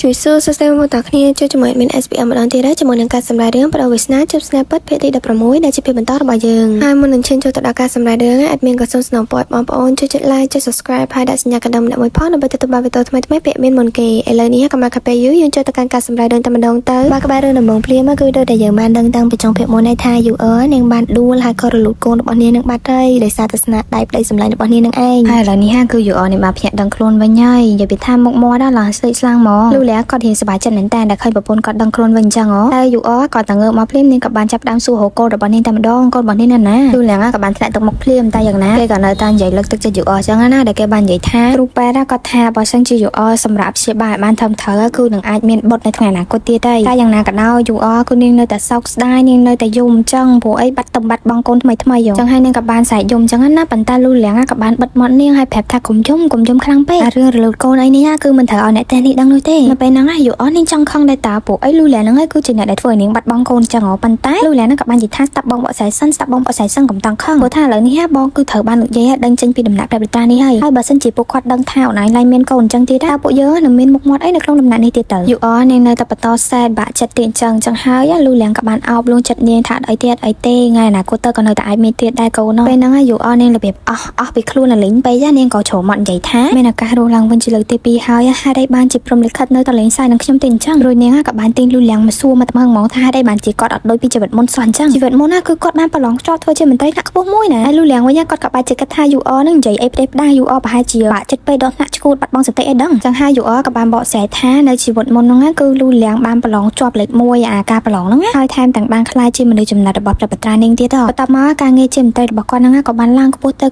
ជួយសួរសួស្តីមកតាគ្នាជួយជាមួយមាន SPM ម្ដងទៀតហើយជាមួយនឹងការសម្ដែងរឿងប្រដៅវាសនាជប់ស្នេហ៍ពិតភាគទី16ដែលជាភាគបន្តរបស់យើងហើយមុននឹងឈានចូលទៅដល់ការសម្ដែងរឿងadmin ក៏សូមស្នើពរបងប្អូនជួយចុច like ចុច subscribe ហើយដាក់សញ្ញាកណ្ដឹងម្នាក់មួយផងដើម្បីទទួលបានវីដេអូថ្មីៗពាក់មានមុនគេឥឡូវនេះកុំឲ្យខាតពេលយូរយើងចូលទៅកាន់ការសម្ដែងរឿងតែម្ដងទៅបើក្បែររឿងដំបងភ្លាមគឺដូចតែយើងបានដឹងតាំងពីចុងភាគមុនឯថា UR នាងបានដួលហើយក៏រលូតកូនរបស់នាងនឹងបាត់ហើយដោយសារតែស្នាដៃប្តីសម្លាញ់របស់នាងនឹងឯងហើយឥឡូវនេះគឺ UR នាងបានភ្ញាក់ដឹងខ្លួនវិញហើយនិយាយពីថាមុខមាត់ដល់ឡើងស្លេកស្លាំងហ្មងលូលាគាត់រៀនសប្បាយចិត្តមែនតើដែលឃើញប្រពន្ធគាត់ដឹងខ្លួនវិញអញ្ចឹងហ៎ហើយ UR គាត់តែងើបមកភ្លាមនាងក៏បានចាប់ដើមសួររកកូនរបស់នាងតែម្ដងកូនរបស់នាងណាលូលាក៏បានធ្លាក់ទឹកមុខភ្លាមតែយ៉ាងណាគេក៏នៅតែនិយាយលើកទឹកចិត្ត UR អញ្ចឹងណាដែលគេបាននិយាយថាគ្រូពេទ្យគាត់ថាបើសិនជា UR សម្រាប់ព្យាបាលបានត្រឹមត្រូវគឺនឹងអាចមានបុត្រនៅថ្ងៃអនាគតទៀតទេតែយ៉ាងណាក៏ដោយ UR គឺនាងនៅតែសោកស្ដាយនាងនៅតែយំអញ្ចឹងព្រោះអីបាត់បង់កូនថ្មីអញ្ចឹងហើយនាងក៏បានស្រែកយំអញ្ចឹងណាប៉ុន្តែលូលាក៏បានបិទមាត់នាងហើយប្រាប់ថាកុំយំខ្លាំងពេករឿងរលូតកូនអីនេះគឺមិនត្រូវឲ្យអ្នកទេនេះដឹងនោះទេនៅពេលហ្នឹង UR នាងចង់ខឹងដែរតាព្រោះអីលូលាហ្នឹងគឺជាអ្នកដែលធ្វើឲ្យនាងបាត់បង់កូនអញ្ចឹងប៉ុន្តែលូលាហ្នឹងក៏បាននិយាយថាស្ដាប់បងបកស្រាយសិនកុំតង់ខឹងព្រោះថាឥឡូវនេះបងគឺត្រូវបាននិយាយដឹងចេញពីដំណាក់ព្រះបត្រានេះហើយបើសិនជាពួកគាត់ដឹងថាអូនឯងឡាយមានកូនអញ្ចឹងទៀតតើពួកយើងនឹងមានមុខមាត់អីនៅក្នុងដំណាក់នេះទៀតទៅ UR នាងនៅតែបន្តសែនបាក់ចិត្តទៀតអញ្ចឹងហើយលូលាក៏បានអោបលួងចិត្តនាងថាអីទេថ្ងៃអនាគតទៅក៏នៅតែអាចមានទៀតដែរកូនពេលហ្នឹង UR នាងរបៀបអស់ពីខ្លួនលីងពេកនាងក៏ជ្រមាត់និយាយថាមានឱកាសរស់ឡើងវិញជាលើកទី2ហើយហេតុអីបានជាព្រមលិខិតនៅតែលេងសើចនឹងខ្ញុំទេអញ្ចឹងរួចនាងក៏បានទាញលូលាមកសួរមកថ្មើងហ្មងថាហេតុអីបានជាគាត់អត់ដូចពីជីវិតមុនសោះអញ្ចឹងជីវិតមុនណាគឺគាត់បានប្រឡងជាប់ធ្វើជាមន្ត្រីថ្នាក់ខ្ពស់មួយណាហើយលូលាវិញគាត់ក៏បាច់ជាគិតថា UR នឹងនិយាយអីផ្ដេសផ្ដាស UR ប្រហែលជាបាក់ចិត្តពេកដល់ថ្នាក់ឈួតបាត់បង់សតិអីដឹងអញ្ចឹងហើយ UR ក៏បានបកស្រាយថានៅជីវិតមុនហ្នឹងគឺលូលាបានប្រឡងជាប់លេខ1អាការប្រឡងហ្នឹងហើយថែមទាំងបានខ្លាចជាមនុស្សចំណាត់របស់ព្រះបត្រានាងទៀតបន្ទាប់មកការងារជាមន្ត្រីរបស់គាត់ហ្នឹងក៏បានឡើងខ្ពស់ទៅ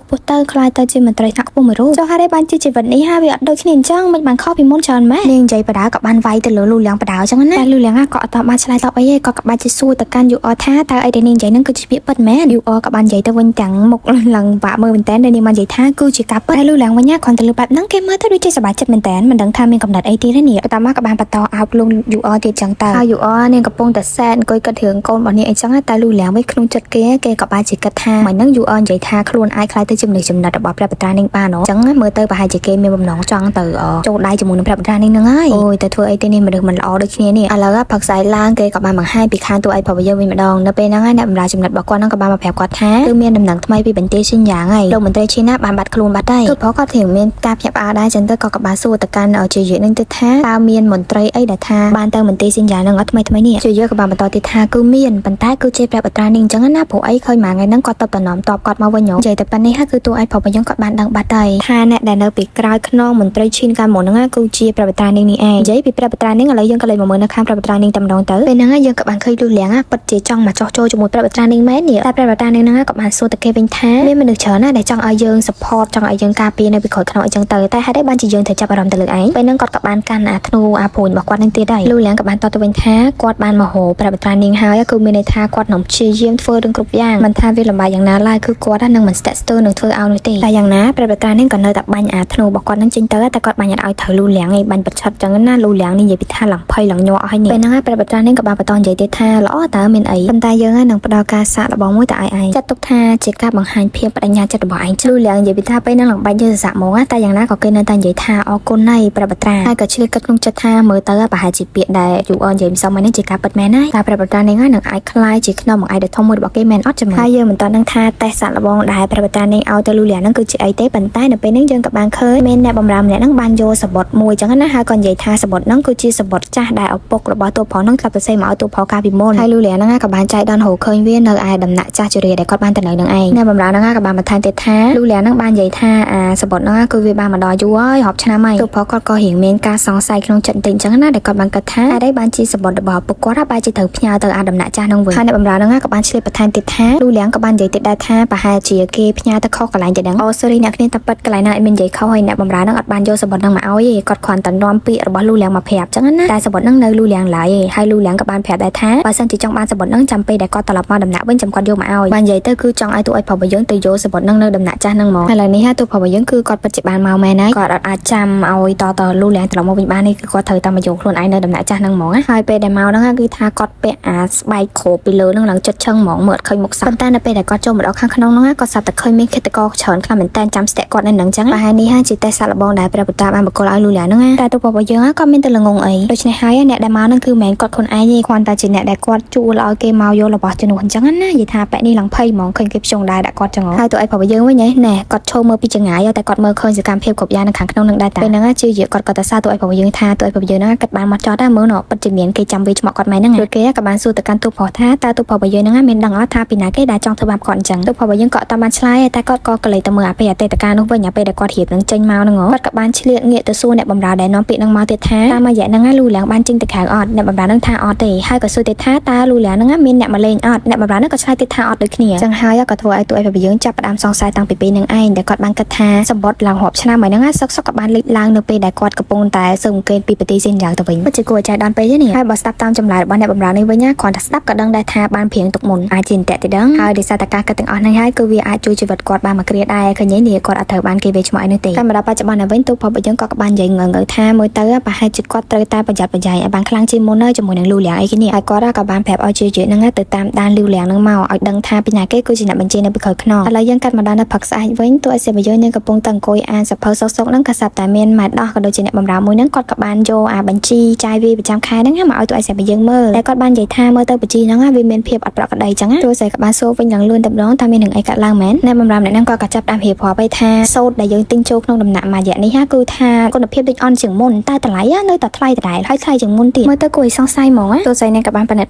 ខ្លាចទៅជាមន្ត្រីថ្នាក់ខ្ពស់មួយរូបចុះហេតុអីបានជាជីវិតនេះហើយវាអត់ដូចគ្នាអញ្ចឹងមិនបានខុសពីមុនច្រើនម៉េចនាងនិយាយបដាក៏បានវាយទៅលើលូលាបដាអញ្ចឹងណាតែលូលាក៏អត់តបបានឆ្លើយតបអីទេគាត់ក៏បាច់ជាសួរទៅកាន់ UR ថាតើអីដែលនាងនិយាយហ្នឹងគឺជាពាក្យពិតមែន UR ក៏បាននិយាយទៅវិញទាំងមុខឡើងបាក់មើលមែនតើនាងបាននិយាយថាគឺជាការពិតហើយលូលាវិញគ្រាន់តែលើបែបហ្នឹងគេមើលទៅដូចជាសប្បាយចិត្តមែនតើមិនដឹងថាមានកំណត់អីទៀតទេនេះបន្ទាប់មកក៏បានបន្តអោបលួង UR ទៀតអញ្ចឹងតើហើយ UR នាងកំពុងតែសែនអង្គុយគិតរឿងកូនរបស់នាងអីចឹងតែលូលាវិញក្នុងចិត្តគេក៏បានជាគិតថាមិនហ្នឹង UR និយាយថាខ្លួនអាចខ្លាចទៅជាមនុស្សចំណាត់របស់ព្រះបត្រានាងបានអញ្ចឹងមើលទៅប្រហែលជាគេមានបំណងចង់ទៅចូលដៃជាមួយនឹងព្រះបត្រានាងហ្នឹងហើយអូយតែធ្វើអីទេនេះមនុស្សមិនល្អដូចគ្នានេះឥឡូវផឹកស្អែកឡើងគេក៏បានបង្ហាញពីខាងតួឯកប្រយោជន៍វិញម្ដងនៅពេលហ្នឹងអ្នកបម្រើចំណាត់របស់គាត់ហ្នឹងក៏បានមកប្រាប់គាត់ថាគឺមានដំណឹងថ្មីពីបន្ទាយឈិនយ៉ាងហើយលោកមន្ត្រីឈីណាបានបាត់ខ្លួនបាត់ហើយគឺព្រោះគាត់ធៀងមានការភ្ញាក់ផ្អើលដែរចឹងទៅក៏បានសួរទៅកាន់ជាយៈនឹងទៅថាតើមានមន្ត្រីអីដែលថាបានទៅមន្ទីរសញ្ញានឹងអត់ថ្មីនេះជាយៈក៏បានបន្តទៀតថាគឺមានប៉ុន្តែគឺជាព្រះបត្រានាងអញ្ចឹងណាព្រោះអីឃើញមួយថ្ងៃហ្នឹងគាត់ទៅតំណតបគាត់មកវិញនិយាយតែប៉ុណ្នេះហើយគឺតួឯកប្រយោជន៍គាត់បានដឹងបាត់ហើយថាអ្នកដែលនៅពីក្រោយខ្នងមន្ត្រីឈីនកាលមុនហ្នឹងគឺជាព្រះបត្រានាងនេះឯងនិយាយពីព្រះបត្រានាងឥឡូវយើងក៏លេចមកមើលនៅខាងព្រះបត្រានាងតែម្ដងទៅពេលហ្នឹងយើងក៏បានឃើញលូលាងពិតជាចង់មកចោះចូលជាមួយព្រះបត្រានាងមែននេះតែព្រះបត្រានាងហ្នឹងក៏បានសួរទៅគេវិញថាមានមនុស្សច្រើនណាស់ដែលចង់ឲ្យយើង support ចង់ឲ្យយើងការពារនៅពីក្រោយខ្នងអញ្ចឹងទៅតែហេតុអីបានជាយើងត្រូវចាប់អារម្មណ៍ទៅលើឯងពេលហ្នឹងគាត់ក៏បានកាន់អាធ្នូអាព្រួញរបស់គាត់នឹងទៀតដែរលូលាងក៏បានតទៅវិញថាគាត់បានមហោព្រះបត្រានាងហើយគឺមានន័យថាគាត់នឹងព្យាយាមធ្វើរឿងគ្រប់យ៉ាងមិនថាវាលំបាកយ៉ាងណាឡើយគឺគាត់នឹងមិនស្ទាក់ស្ទើរនឹងធ្វើឲ្យនោះទេតែយ៉ាងណាព្រះបត្រានាងក៏នៅតែបាញ់អាធ្នូរបស់គាត់នឹងចេញទៅតែគាត់បាញ់ឲ្យត្រូវលូលាងឯងបាញ់ប្រឆិតអញ្ចឹងណាលូលាងនេះនិយាយពីថាឡើងភ័យឡើងញ័រអស់ហើយនេះពេលហ្នឹងព្រះបត្រានាងក៏បានបន្តនិយាយទៀតថាល្អតើមានអីប៉ុន្តែយើងនឹងផ្ដល់ការសាកល្បងមួយទៅឲ្យឯងចាត់ទុកថាជាការបង្ហាញភាពបដិញ្ញាចិត្តរបស់ឯងលូលាងនិយាយពីថាពេលហ្នឹងឡើងបាច់យើងសាកហ្មងតែយ៉ាងណាក៏គេនៅតែនិយាយថាអរគុណហើយព្រះបត្រាហើយក៏ឆ្លៀតគិតក្នុងចិត្តថាមើលទៅប្រហែលជាពាក្យដែល UR និយាយម្សិលមិញនេះជាការពិតមែនហើយតែព្រះបត្រានាងនឹងអាចខ្លាយជាខ្នងបង្អែកដ៏ធំមួយរបស់គេមែនអត់ចាំហើយយើងមិនទាន់ដឹងថាតេស្តសាកល្បងដែលព្រះបត្រានាងឲ្យទៅលូលាហ្នឹងគឺជាអីទេប៉ុន្តែនៅពេលហ្នឹងយើងក៏បានឃើញមានអ្នកបម្រើម្នាក់ហ្នឹងបានយកសបុតមួយចឹងណាហើយក៏និយាយថាសបុតហ្នឹងគឺជាសបុតចាស់ដែលឪពុករបស់តួប្រុសហ្នឹងធ្លាប់ទៅសេមកឲ្យតួប្រុសកាលពីមុនហើយលូលាហ្នឹងក៏បានចែកដនរកឃើញវានៅឯដំណាក់ចាស់ជរាដែលគាត់បានទៅនៅនឹងឯងអ្នកបម្រើហ្នឹងក៏បានបន្ថែមទៀតថាលូលាហ្នឹងបាននិយាយថាអាសបុតហ្នឹងគឺវាបានមកដល់យូរហើយរាប់ឆ្នាំហើយតួប្រុសគាត់ក៏រៀងមានការសង្ស័យក្នុងចិត្តបន្តិចចឹងណាដែលគាត់បានគិតថាអីបានជាសបុតរបស់ពុកគាត់បែរជាត្រូវផ្ញើទៅអាដំណាក់ចាស់ហ្នឹងវិញហើយអ្នកបម្រើហ្នឹងក៏បានឆ្លៀតបន្ថែមទៀតថាលូលាងក៏បាននិយាយទៀតដែរថាប្រហែលជាគេផ្ញើទៅខុសកន្លែងទៅដឹងអូ sorry អ្នកគ្នាតែប៉ិតកន្លែងណាអត់មាននិយាយខុសហើយអ្នកបម្រើហ្នឹងអត់បានយកសបុតហ្នឹងមកឲ្យទេគាត់គ្រាន់តែនាំពាក្យរបស់លូលាងមកប្រាប់ចឹងណាតែសបុតហ្នឹងនៅលូលាងឡើយឯងហើយលូលាងក៏បានប្រាប់ដែរថាបើសិនជាចង់បានសបុតហ្នឹងចាំពេលដែលគាត់ត្រឡប់មកដំណាក់វិញចាំគាត់យកមកឲ្យបាននិយាយទៅគឺចង់ឲ្យតួឯកប្រុសរបស់យើងទៅយកសបុតហ្នឹងនៅដំណាក់ចាស់ហ្នឹងហ្មងឥឡូវនេះតួប្រុសរបស់យើងគឺគាត់ពិតជាបានមកមែនហើយគាត់អត់អាចចាំឲ្យតលូលាងត្រឡប់មកវិញបានទេគឺគាត់ត្រូវតែមកយកខ្លួនឯងនៅដំណាក់ចាស់ហ្នឹងហ្មងហើយពេលដែលមកហ្នឹងគឺថាគាត់ពាក់អាស្បែកគ្របពីលើហ្នឹងឡើងចិត្តឆឹងហ្មងមើលអត់ឃើញមុខសោះប៉ុន្តែនៅពេលដែលគាត់ចូលមកដល់ខាងក្នុងហ្នឹងគាត់សាប់តែឃើញមានឃាតករច្រើនខ្លាំងមែនតើចាំស្ទាក់គាត់នៅហ្នឹងចឹងប្រហែលនេះជាតេស្តសាកល្បងដែលព្រះបត្រាបានបកគលឲ្យលូលាងហ្នឹងតែតួប្រុសរបស់យើង ก็មានតែល្ងងអីដូច្នេះហើយអ្នកដែលមកហ្នឹងគឺមិនមែនគាត់ខ្លួនឯងទេគ្រាន់តែជាអ្នកដែលគាត់ជួលឲ្យគេមកយករបស់ជំនួសអញ្ចឹងណានិយាយថាបែបនេះឡើងភ័យហ្មងឃើញគេភ្ជង់ដែរដាក់គាត់ចឹងហើយទៅឲ្យប្រាប់យើងវិញណែគាត់ឈោមើលពីចង្ងាយតែគាត់មើលឃើញសកម្មភាពគ្រប់យ៉ាងនៅខាងក្នុងនឹងដែរតែពេលហ្នឹងជានិយាយគាត់ក៏តែសារទៅឲ្យប្រាប់យើងថាទៅឲ្យប្រាប់យើងហ្នឹងគាត់បានមកចោតដែរមើលណពិតជាមានគេចាំវាឆ្មក់គាត់ម៉ែហ្នឹងដូចគេក៏បានសួរទៅកាន់ទូប្រុសថាតើទូប្រុសយើងហ្នឹងមានដឹងអត់ថាពីណាគេដែលចង់ធ្វើបាបគាត់អញ្ចឹងទូប្រុសយើងក៏អត់បានឆ្លើយតែគាត់ក៏កលេសទៅមើលអាពេលអតីតកាលនោះវិញអាពេលដែលគាត់រៀបនឹងចេញមកហ្នឹងគាត់ក៏បានឆ្លៀកងាកទៅសួរអ្នកបម្រើដែលនាំពាក្យហ្នឹងមកទៀតថាតាមរយៈហ្នឹងលូលៀងបានចេញទៅក្រៅអត់អ្នកបម្រើហ្នឹងថាអត់ទេហើយក៏សួរទៀតថាតើលូលៀងហ្នឹងមានអ្នកមកលេងអត់អ្នកបម្រើហ្នឹងក៏ឆ្លើយទៀតថាអត់ដូចគ្នាអញ្ចឹងហើយក៏ធ្វើឲ្យទូឲ្យប្រាប់យើងចាប់ផ្ដើមសង្ស័យតាំងពីពេលហ្នឹងឯងដែលគាត់បានគិតថាសម្បត្តិឡើងរាប់ឆ្នាំហើយហ្នឹងសុកក៏បានលេចឡើងនៅពេលដែលគាត់កំពុងតែស៊ើបអង្កេតពីប្រទេសសិនយ៉ាងទៅវិញពិតជាគួរឲ្យចៃដន្យពេកទេនេះហើយបើស្ដាប់តាមចម្លើយរបស់អ្នកបម្រើនេះវិញគ្រាន់តែស្ដាប់ក៏ដឹងដែរថាបានព្រៀងទុកមុនអាចជាអន្តៈទេដឹងហើយដោយសារតែការគិតទាំងអស់ហ្នឹងហើយគឺវាអាចជួយជីវិតគាត់បានមកគ្រាដែរឃើញនេះគាត់អត់ត្រូវបានគេវេឆ្មក់អីនោះទេតែមកដល់បច្ចុប្បន្នវិញទូប្រុសយើងក៏បាននិយាយងើថាមើលទៅប្រហែលជាគាត់ត្រូវតែប្រយ័ត្នប្រយែងឲ្យបានខ្លាំងជាងមុននៅជាមួយនឹងលូលៀងអីគ្នាហើយគាត់ក៏បានប្រាប់ឲ្យជាហ្នឹងទៅតាមដានលូលៀងហ្នឹងមកឲ្យដឹងថាពីណាគេគឺជាអ្នកបញ្ជានៅពីក្រោយខ្នងឥឡូវយើងកាត់មកដល់នៅផឹកស្អែកវិញទូឲ្យសេវាយើងកំពុងតែអង្គុយអានសភៅសុកហ្នឹងក៏ស្រាប់តែមានម៉ែដោះក៏ដូចជាអ្នកបម្រើមួយហ្នឹងគាត់ក៏បានយកអាបញ្ជីចាយវាប្រចាំខែហ្នឹងមកឲ្យទូឲ្យសេវាយើងមើលតែគាត់បាននិយាយថាមើលទៅបញ្ជីហ្នឹងវាមានភាពអត់ប្រក្រតីចឹងទូសេក៏បានសួរវិញឡើងលឿនតែម្ដងថាមាននឹងអីកាត់ឡើងមែនអ្នកបម្រើម្នាក់ហ្នឹងក៏ចាប់តាមរៀបរាប់ឲ្យថាសូត្រដែលយើងទិញចូលក្នុងដំណាក់មួយរយៈនេះគឺថាគុណភាពដូចអន់ជាងមុនតែតម្លៃនៅតែថ្លៃដដែលហើយថ្លៃជាងមុនទៀតមើលទៅគួរឲ្យសង្ស័យហ្មងទូសេនេះក៏បានប៉និត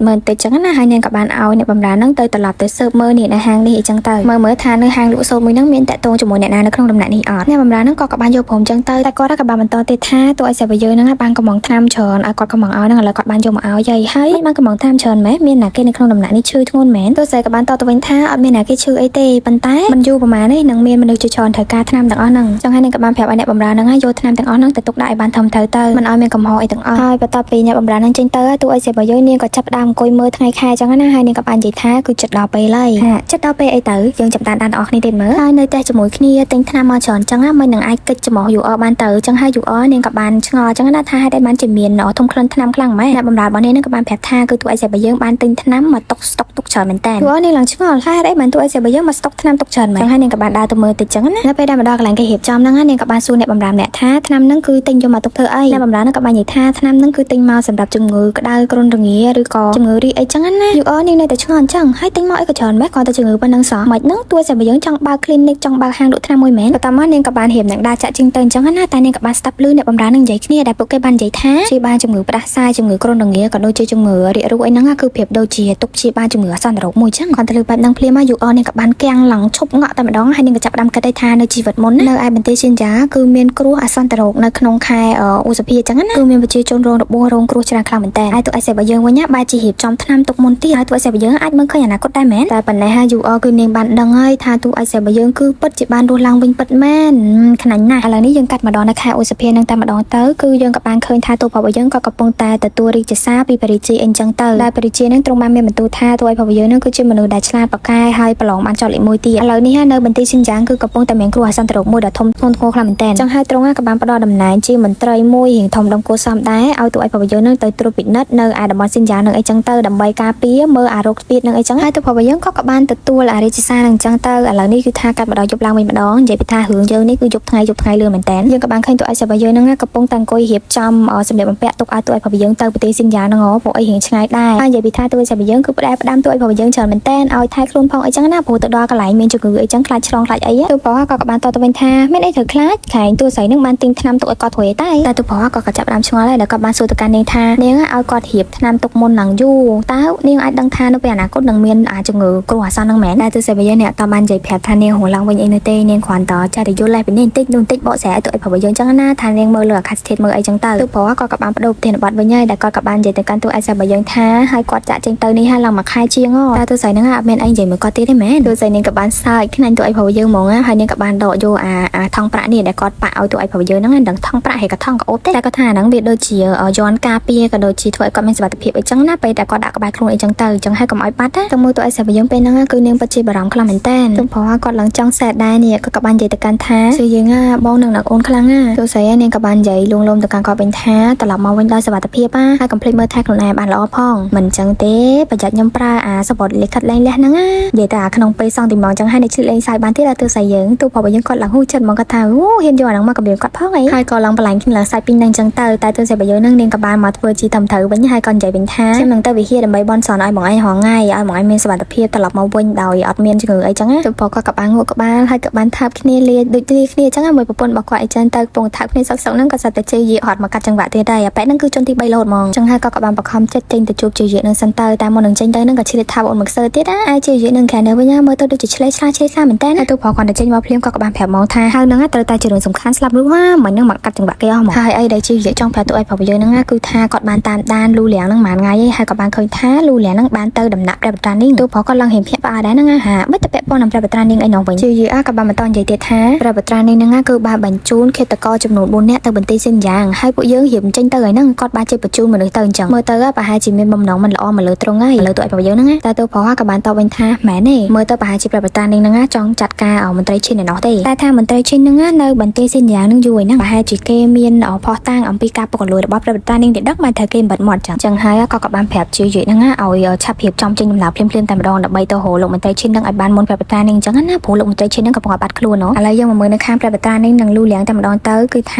មើលបន្តិចចឹងណាហើយនាងក៏បានឲ្យអ្នកបម្រើហ្នឹងទៅត្រឡប់ទៅស៊ើបមើលនេះនៅហាងនេះអញ្ចឹងទៅមើលថានៅហាងលក់សូត្រមួយហ្នឹងមានតាក់ទងជាមួយអ្នកណានៅក្នុងដំណាក់នេះអត់អ្នកបម្រើហ្នឹងក៏បានយកព្រមចឹងទៅតែគាត់ក៏បានបន្តទៀតថាទូឲ្យសេវាយើងហ្នឹងបានកំងថ្នាំច្រើនឲ្យគាត់កំងឲ្យហ្នឹងឥឡូវគាត់បានយកមកឲ្យហើយបានកំងថ្នាំច្រើនមែនមានណាគេនៅក្នុងដំណាក់នេះឈឺធ្ងន់មែនទូសេក៏បានតទៅវិញថាអត់មានណាគេឈឺអីទេប៉ុន្តែមិនយូរប្រហែលនេះនឹងមានមនុស្សជាច្រើនត្រូវការថ្នាំទាំងអស់ហ្នឹងចឹងហើយនាងក៏បានប្រាប់ឲ្យអ្នកបម្រើហ្នឹងយកថ្នាំទាំងអស់ហ្នឹងទៅទុកដាក់ឲ្យបានធំត្រូវទៅមិនឲ្យមានកំហុសអីទាំងអស់ហើយបន្ទាប់ពីអ្នកបម្រើហ្នឹងចេញទៅទូឲ្យសេវាយើងនាងក៏ចាប់ផ្ដើមអង្គុយមើលថ្ងៃខែចឹងណាហើយនាងក៏បាននិយាយថាគឺចិត្តដល់ពេលហើយចិត្តដល់ពេលអីទៅយើងចាប់ដានអស់គ្នាទៀតមើលហើយនៅតែជាមួយគ្នាទិញថ្នាំមកច្រើនចឹងមិននឹងអាចកិច្ចចំហ UR បានទៅចឹងហើយ UR នាងក៏បានឆ្ងល់ចឹងណាថាហេតុអីបានជាមានធំក្លិនថ្នាំខ្លាំងម៉េចអ្នកបម្រើរបស់នាងក៏បានប្រាប់ថាគឺទូឲ្យសេវាយើងបានទិញថ្នាំមកទុកស្តុកទុកច្រើនមែនតើ UR នាងឡើងឆ្ងល់ថាហេតុអីបានទូឲ្យសេវាយើងមកស្តុកថ្នាំទុកច្រើនមែនចឹងហើយនាងក៏បានដើរទៅមើលតិចចឹងណានៅពេលដែលមកដល់កន្លែងគេរៀបចំហ្នឹងនាងក៏បានសួរអ្នកបម្រើម្នាក់ថាថ្នាំហ្នឹងគឺទិញយកមកទុកធ្វើអីអ្នកបម្រើហ្នឹងក៏បាននិយាយថាថ្នាំហ្នឹងគឺទិញមកសម្រាប់ជំងឺក្តៅគ្រុនរងាឬក៏ជំងឺរីកអីចឹងណា UR នាងនៅតែឆ្ងល់អញ្ចឹងហើយទិញមកអីក៏ច្រើនម៉េចគាត់តែជំងឺប៉ុណ្ណឹងសោះមិនហ្នឹងទួសេវាយើងចង់បើក clinic ចង់បើកហាងលក់ថ្នាំមួយមែនបន្ទាប់មកនាងក៏បានរៀបនឹងដើរចាក់ចេញទៅអញ្ចឹងណាតែនាងក៏បានស្ដាប់ឮអ្នកបម្រើនឹងនិយាយគ្នាដែលពួកគេបាននិយាយថាជាបានជំងឺផ្ដាសាយជំងឺគ្រុនរងាក៏ដូចជាជំងឺរាគរូសអីហ្នឹងគឺប្រៀបដូចជាទុកជាបានជំងឺអសន្នរោគមួយចឹងគាត់ទៅលើបែបហ្នឹងភ្លាមមក UR នាងក៏បានគាំងឡើងឈប់ងក់តែម្ដងហើយនាងក៏ចាប់ផ្ដើមគិតថានៅជីវិតមុននៅឯបន្ទាយសិនយ៉ាគឺមានគ្រោះអសន្នរោគនៅក្នុងខែឧសភាចឹងណាគឺមានប្រជាជនរងរបួសរងគ្រោះច្រើនខ្លាំងមែនតើហើយទូឲ្យសេវាយើងវិញបែរជារៀបចំថ្នាំទុកមុនទៀតហើយទូឲ្យសេវាយើងអាចមើលឃើញអនាគតដែរមែនតែប៉ុណ្ណេះហើយ UR គឺនាងបានដឹងហើយថាទូឲ្យសេវាយើងគឺពិតជាបានរស់ឡើងវិញពិតមែនខ្នាញ់ណាស់ឥឡូវនេះយើងកាត់មកដល់នៅខែឧសភានឹងតែម្ដងទៅគឺយើងក៏បានឃើញថាទូប្រុសយើងក៏កំពុងតែទទួលរាជសារពីបរិជាអញ្ចឹងទៅដែលបរិជានឹងទ្រង់បានមានបន្ទូលថាទូឲ្យប្រុសយើងនឹងគឺជាមនុស្សដែលឆ្លាតប្រកែហើយប្រឡងបានចោតលេខ1ទៀតឥឡូវនេះនៅបន្ទាយសិនយ៉ាងគឺកំពុងតែមានគ្រោះអសន្នរោគមួយដ៏ធំធ្ងន់ធ្ងរខ្លាំងមែនទែនចឹងហើយទ្រង់ក៏បានផ្ដល់តំណែងជាមន្ត្រីមួយរៀងធំដុំគួរសមដែរឲ្យទូឲ្យប្រុសយើងនឹងទៅត្រួតពិនិត្យនៅឯតំបន់សិនយ៉ាងនឹងអីចឹងទៅដើម្បីការពារមើលអារោគស្ពាតនឹងអីចឹងហើយទូប្រុសយើងក៏បានទទួលអារាជសារនឹងអញ្ចឹងទៅឥឡូវនេះគឺថាកាត់មកដល់យប់ឡើងវិញម្ដងនិយាយពីថារឿងយើងនេះគឺយប់ថ្ងៃលឿនមែនតើយើងក៏បានឃើញទូឲ្យសេវាយើងនឹងកំពុងតែអង្គុយរៀបចំសម្ភារបំពាក់ទុកឲ្យទូឲ្យប្រុសយើងទៅប្រទេសសិនយ៉ាងហ្នឹងព្រោះអីរៀងឆ្ងាយដែរហើយនិយាយពីថាទូឲ្យសេវាយើងគឺផ្ដាំទូឲ្យប្រុសយើងច្រើនមែនតើឲ្យថែខ្លួនផងអីចឹងណាព្រោះទៅដល់កន្លែងមានជំងឺអីចឹងខ្លាចឆ្លងខ្លាចអីទូប្រុសក៏បានតទៅវិញថាមានអីត្រូវខ្លាចខែងទូស្រីនឹងបានទិញថ្នាំទុកឲ្យគាត់រួចតែទូប្រុសក៏ចាប់ផ្ដើមឆ្ងល់ដែរដែលគាត់បានសួរទៅកាន់នាងថានាងឲ្យគាត់រៀបថ្នាំទុកមុនឡើងយូរតើនាងអាចដឹងថានៅពេលអនាគតនឹងមានជំងឺគ្រោះអាសន្ននឹងមែនតែទូសេវាយើងអ្នកក៏បាននិយាយប្រាប់ថានាងរស់ឡើងវិញអីនោះទេនាងគ្រាន់តែចាត់ទៅយល់លេសពីនេះបន្តិចនោះបន្តិចបកស្រាយទៅឲ្យប្រុសយើងចឹងណាថានាងមើលលើអាកាសធាតុមើលអីចឹងទៅទូប្រុសក៏បានបដូរប្រធានបទវិញហើយដែលគាត់ក៏បាននិយាយទៅកាន់ទូឲ្យសេវាយើងថាឲ្យគាត់ចាក់ចេញទៅនេះហើយឡើងមួយខែជាងតែទូស្រីហ្នឹងអត់មានអីនិយាយមួយគាត់ទៀតទេមែនទូស្រីនាងក៏បានសើចខ្លាញ់ទូឲ្យប្រុសយើងហ្មងហើយនាងក៏បានដកយកអាថង់ប្រាក់នេះដែលគាត់ប៉ាក់ឲ្យទូឲ្យប្រុសយើងហ្នឹងដឹងថង់ប្រាក់ហើយក៏ថង់កោបទេតែគាត់ថាហ្នឹងវាដូចជាយន់ការពារក៏ដូចជាធ្វើឲ្យគាត់មានសុវត្ថិភាពអីចឹងណាពេលតែគាត់ដាក់ក្បែរខ្លួនអីចឹងទៅចឹងហើយកុំឲ្យបាត់ណាទៅមើលទូឲ្យសេវាយើងពេលហ្នឹងគឺនាងពិតជាបារម្ភខ្លាំងមែនតើទូប្រុសគាត់ឡើងចង់សែតដែរនេះក៏បាននិយាយទៅកាន់ថាជឿយើងបងនឹងអូនខ្លាំងណាទូស្រីនាងក៏បាននិយាយលួងលោមទៅកាន់គាត់វិញថាត្រឡប់មកវិញដោយសុវត្ថិភាពហើយកុំភ្លេចមើលថែខ្លួនឯងបានល្អផងមិនចឹងទេប្រយ័ត្នខ្ញុំប្រើសបត់លិខិតលែងលះហ្នឹងនិយាយតែក្នុងពេលសងទីម៉ងចឹងហើយអ្នកឆ្លៀតលេងសាយបានទៀតទូស្រីយើងទូប្រុសយើងគាត់ឡើងហ៊ូចិត្តមកគាត់ថាហ៊ានយកអាហ្នឹងមកកម្រាមគាត់ផងអីហើយក៏ឡើងបន្លែងគ្នាឡើងសាយពីងហ្នឹងចឹង ចឹងទៅតែទោះជាបើយើងនឹងនាងក៏បានមកធ្វើជាត្រឹមត្រូវវិញហើយក៏និយាយវិញថាខ្ញុំនឹងទៅវិហារដើម្បីបន់ស្រន់ឲ្យបងឯងហងៃឲ្យបងឯងមានសុខភាពត្រឡប់មកវិញដោយអត់មានជំងឺអីចឹងណាទៅព្រោះគាត់ក៏បានងក់ក្បាលហើយក៏បានថាបគ្នាលាដូចគ្នាចឹងមួយប្រពន្ធរបស់គាត់អីចឹងទៅកំពុងថាបគ្នាសឹកហ្នឹងក៏សិតតែជឿយីអត់មកកាត់ចង្វាក់ទៀតដែរអាប៉ែហ្នឹងគឺជនទី3លោតហ្មងចឹងហើយក៏បានបខំចិត្តចេញទៅជួបជឿយីនឹងសិនទៅតែមុននឹងចេញទៅហ្នឹងក៏ឆ្លៀតថាអូនមកសើទៀតណាអាយជឿយីនឹងខាងនៅវិញមើលទៅដូចជាឆ្លេឆ្លាឆ្លេឆ្លាមែនតើហើយទូប្រគាត់ទៅចេញមកភ្លាមក៏បានប្រាប់ហ្មងថាហើយហ្នឹងត្រូវតែជារឿងសំខាន់ស្លាប់ឬហ่าមិននឹងមកកាត់ចង្វាក់គេអស់ហ្មងហើយអីដែលជឿយីចង់ប្រាប់ទៅឲ្យប្រាប់យើងហ្នឹងគឺថាគាត់បានតាមដានលូលៀងហ្នឹងមួយថ្ងៃហើយក៏បានឃើញថាលូលៀងហ្នឹងបានទៅដំណាក់ព្រះបត្រានាងទូប្រគាត់ឡើងរៀងភ្ញាក់ផ្អើលដែរហ្នឹងហាបិទតែពាក់ព័ន្ធនឹងព្រះបត្រានាងអីនោះវិញជឿយីក៏បានបន្តនិយាយទៀតថាព្រះបត្រានាងហ្នឹងគឺបានបញ្ជូនឃាតករចំនួន4នាក់ទៅបន្ទាយសិនយ៉ាងហើយពួកយើងរៀបចេញទៅហើយហ្នឹងគាត់បានជិះបញ្ជូនមនុស្សទៅអញ្ចឹងមើលទៅប្រហែលជាមានបំណងមិនល្អមកលើត្រង់ហើយលើទៅឲ្យប្រាប់យើងហ្នឹងតែទូប្រគាត់ក៏បានតបវិញថាមែនទេមើលទៅប្រហែលជាព្រះបត្រានាងហ្នឹងចង់ចាត់ការមន្ត្រីឈិនឯណោះទេតែថាមន្ត្រីឈិនហ្នឹងនៅបន្ទាយសិនយ៉ាងហ្នឹងយូរហើយហ្នឹងប្រហែលជាគេមានផោះតាំងអំពីការពុករលួយរបស់ព្រះបត្រានាងទីដឹកបានត្រូវគេបិទមាត់ចឹងហើយក៏បានប្រាប់ជឿយីហ្នឹងឲ្យឆាប់រៀបចំចេញដំណើរភ្លាមៗតែម្ដងដើម្បីទៅរកលោកមន្ត្រីឈិនហ្នឹងឲ្យបានមុនព្រះបត្រានាងចឹងណាព្រោះលោកមន្ត្រីឈិនហ្នឹងកំពុងបាត់ខ្លួនឥឡូវយើងមកមើលនៅខាងព្រះបត្រានាងនឹងលូលៀងតែម្ដងទៅគឺថ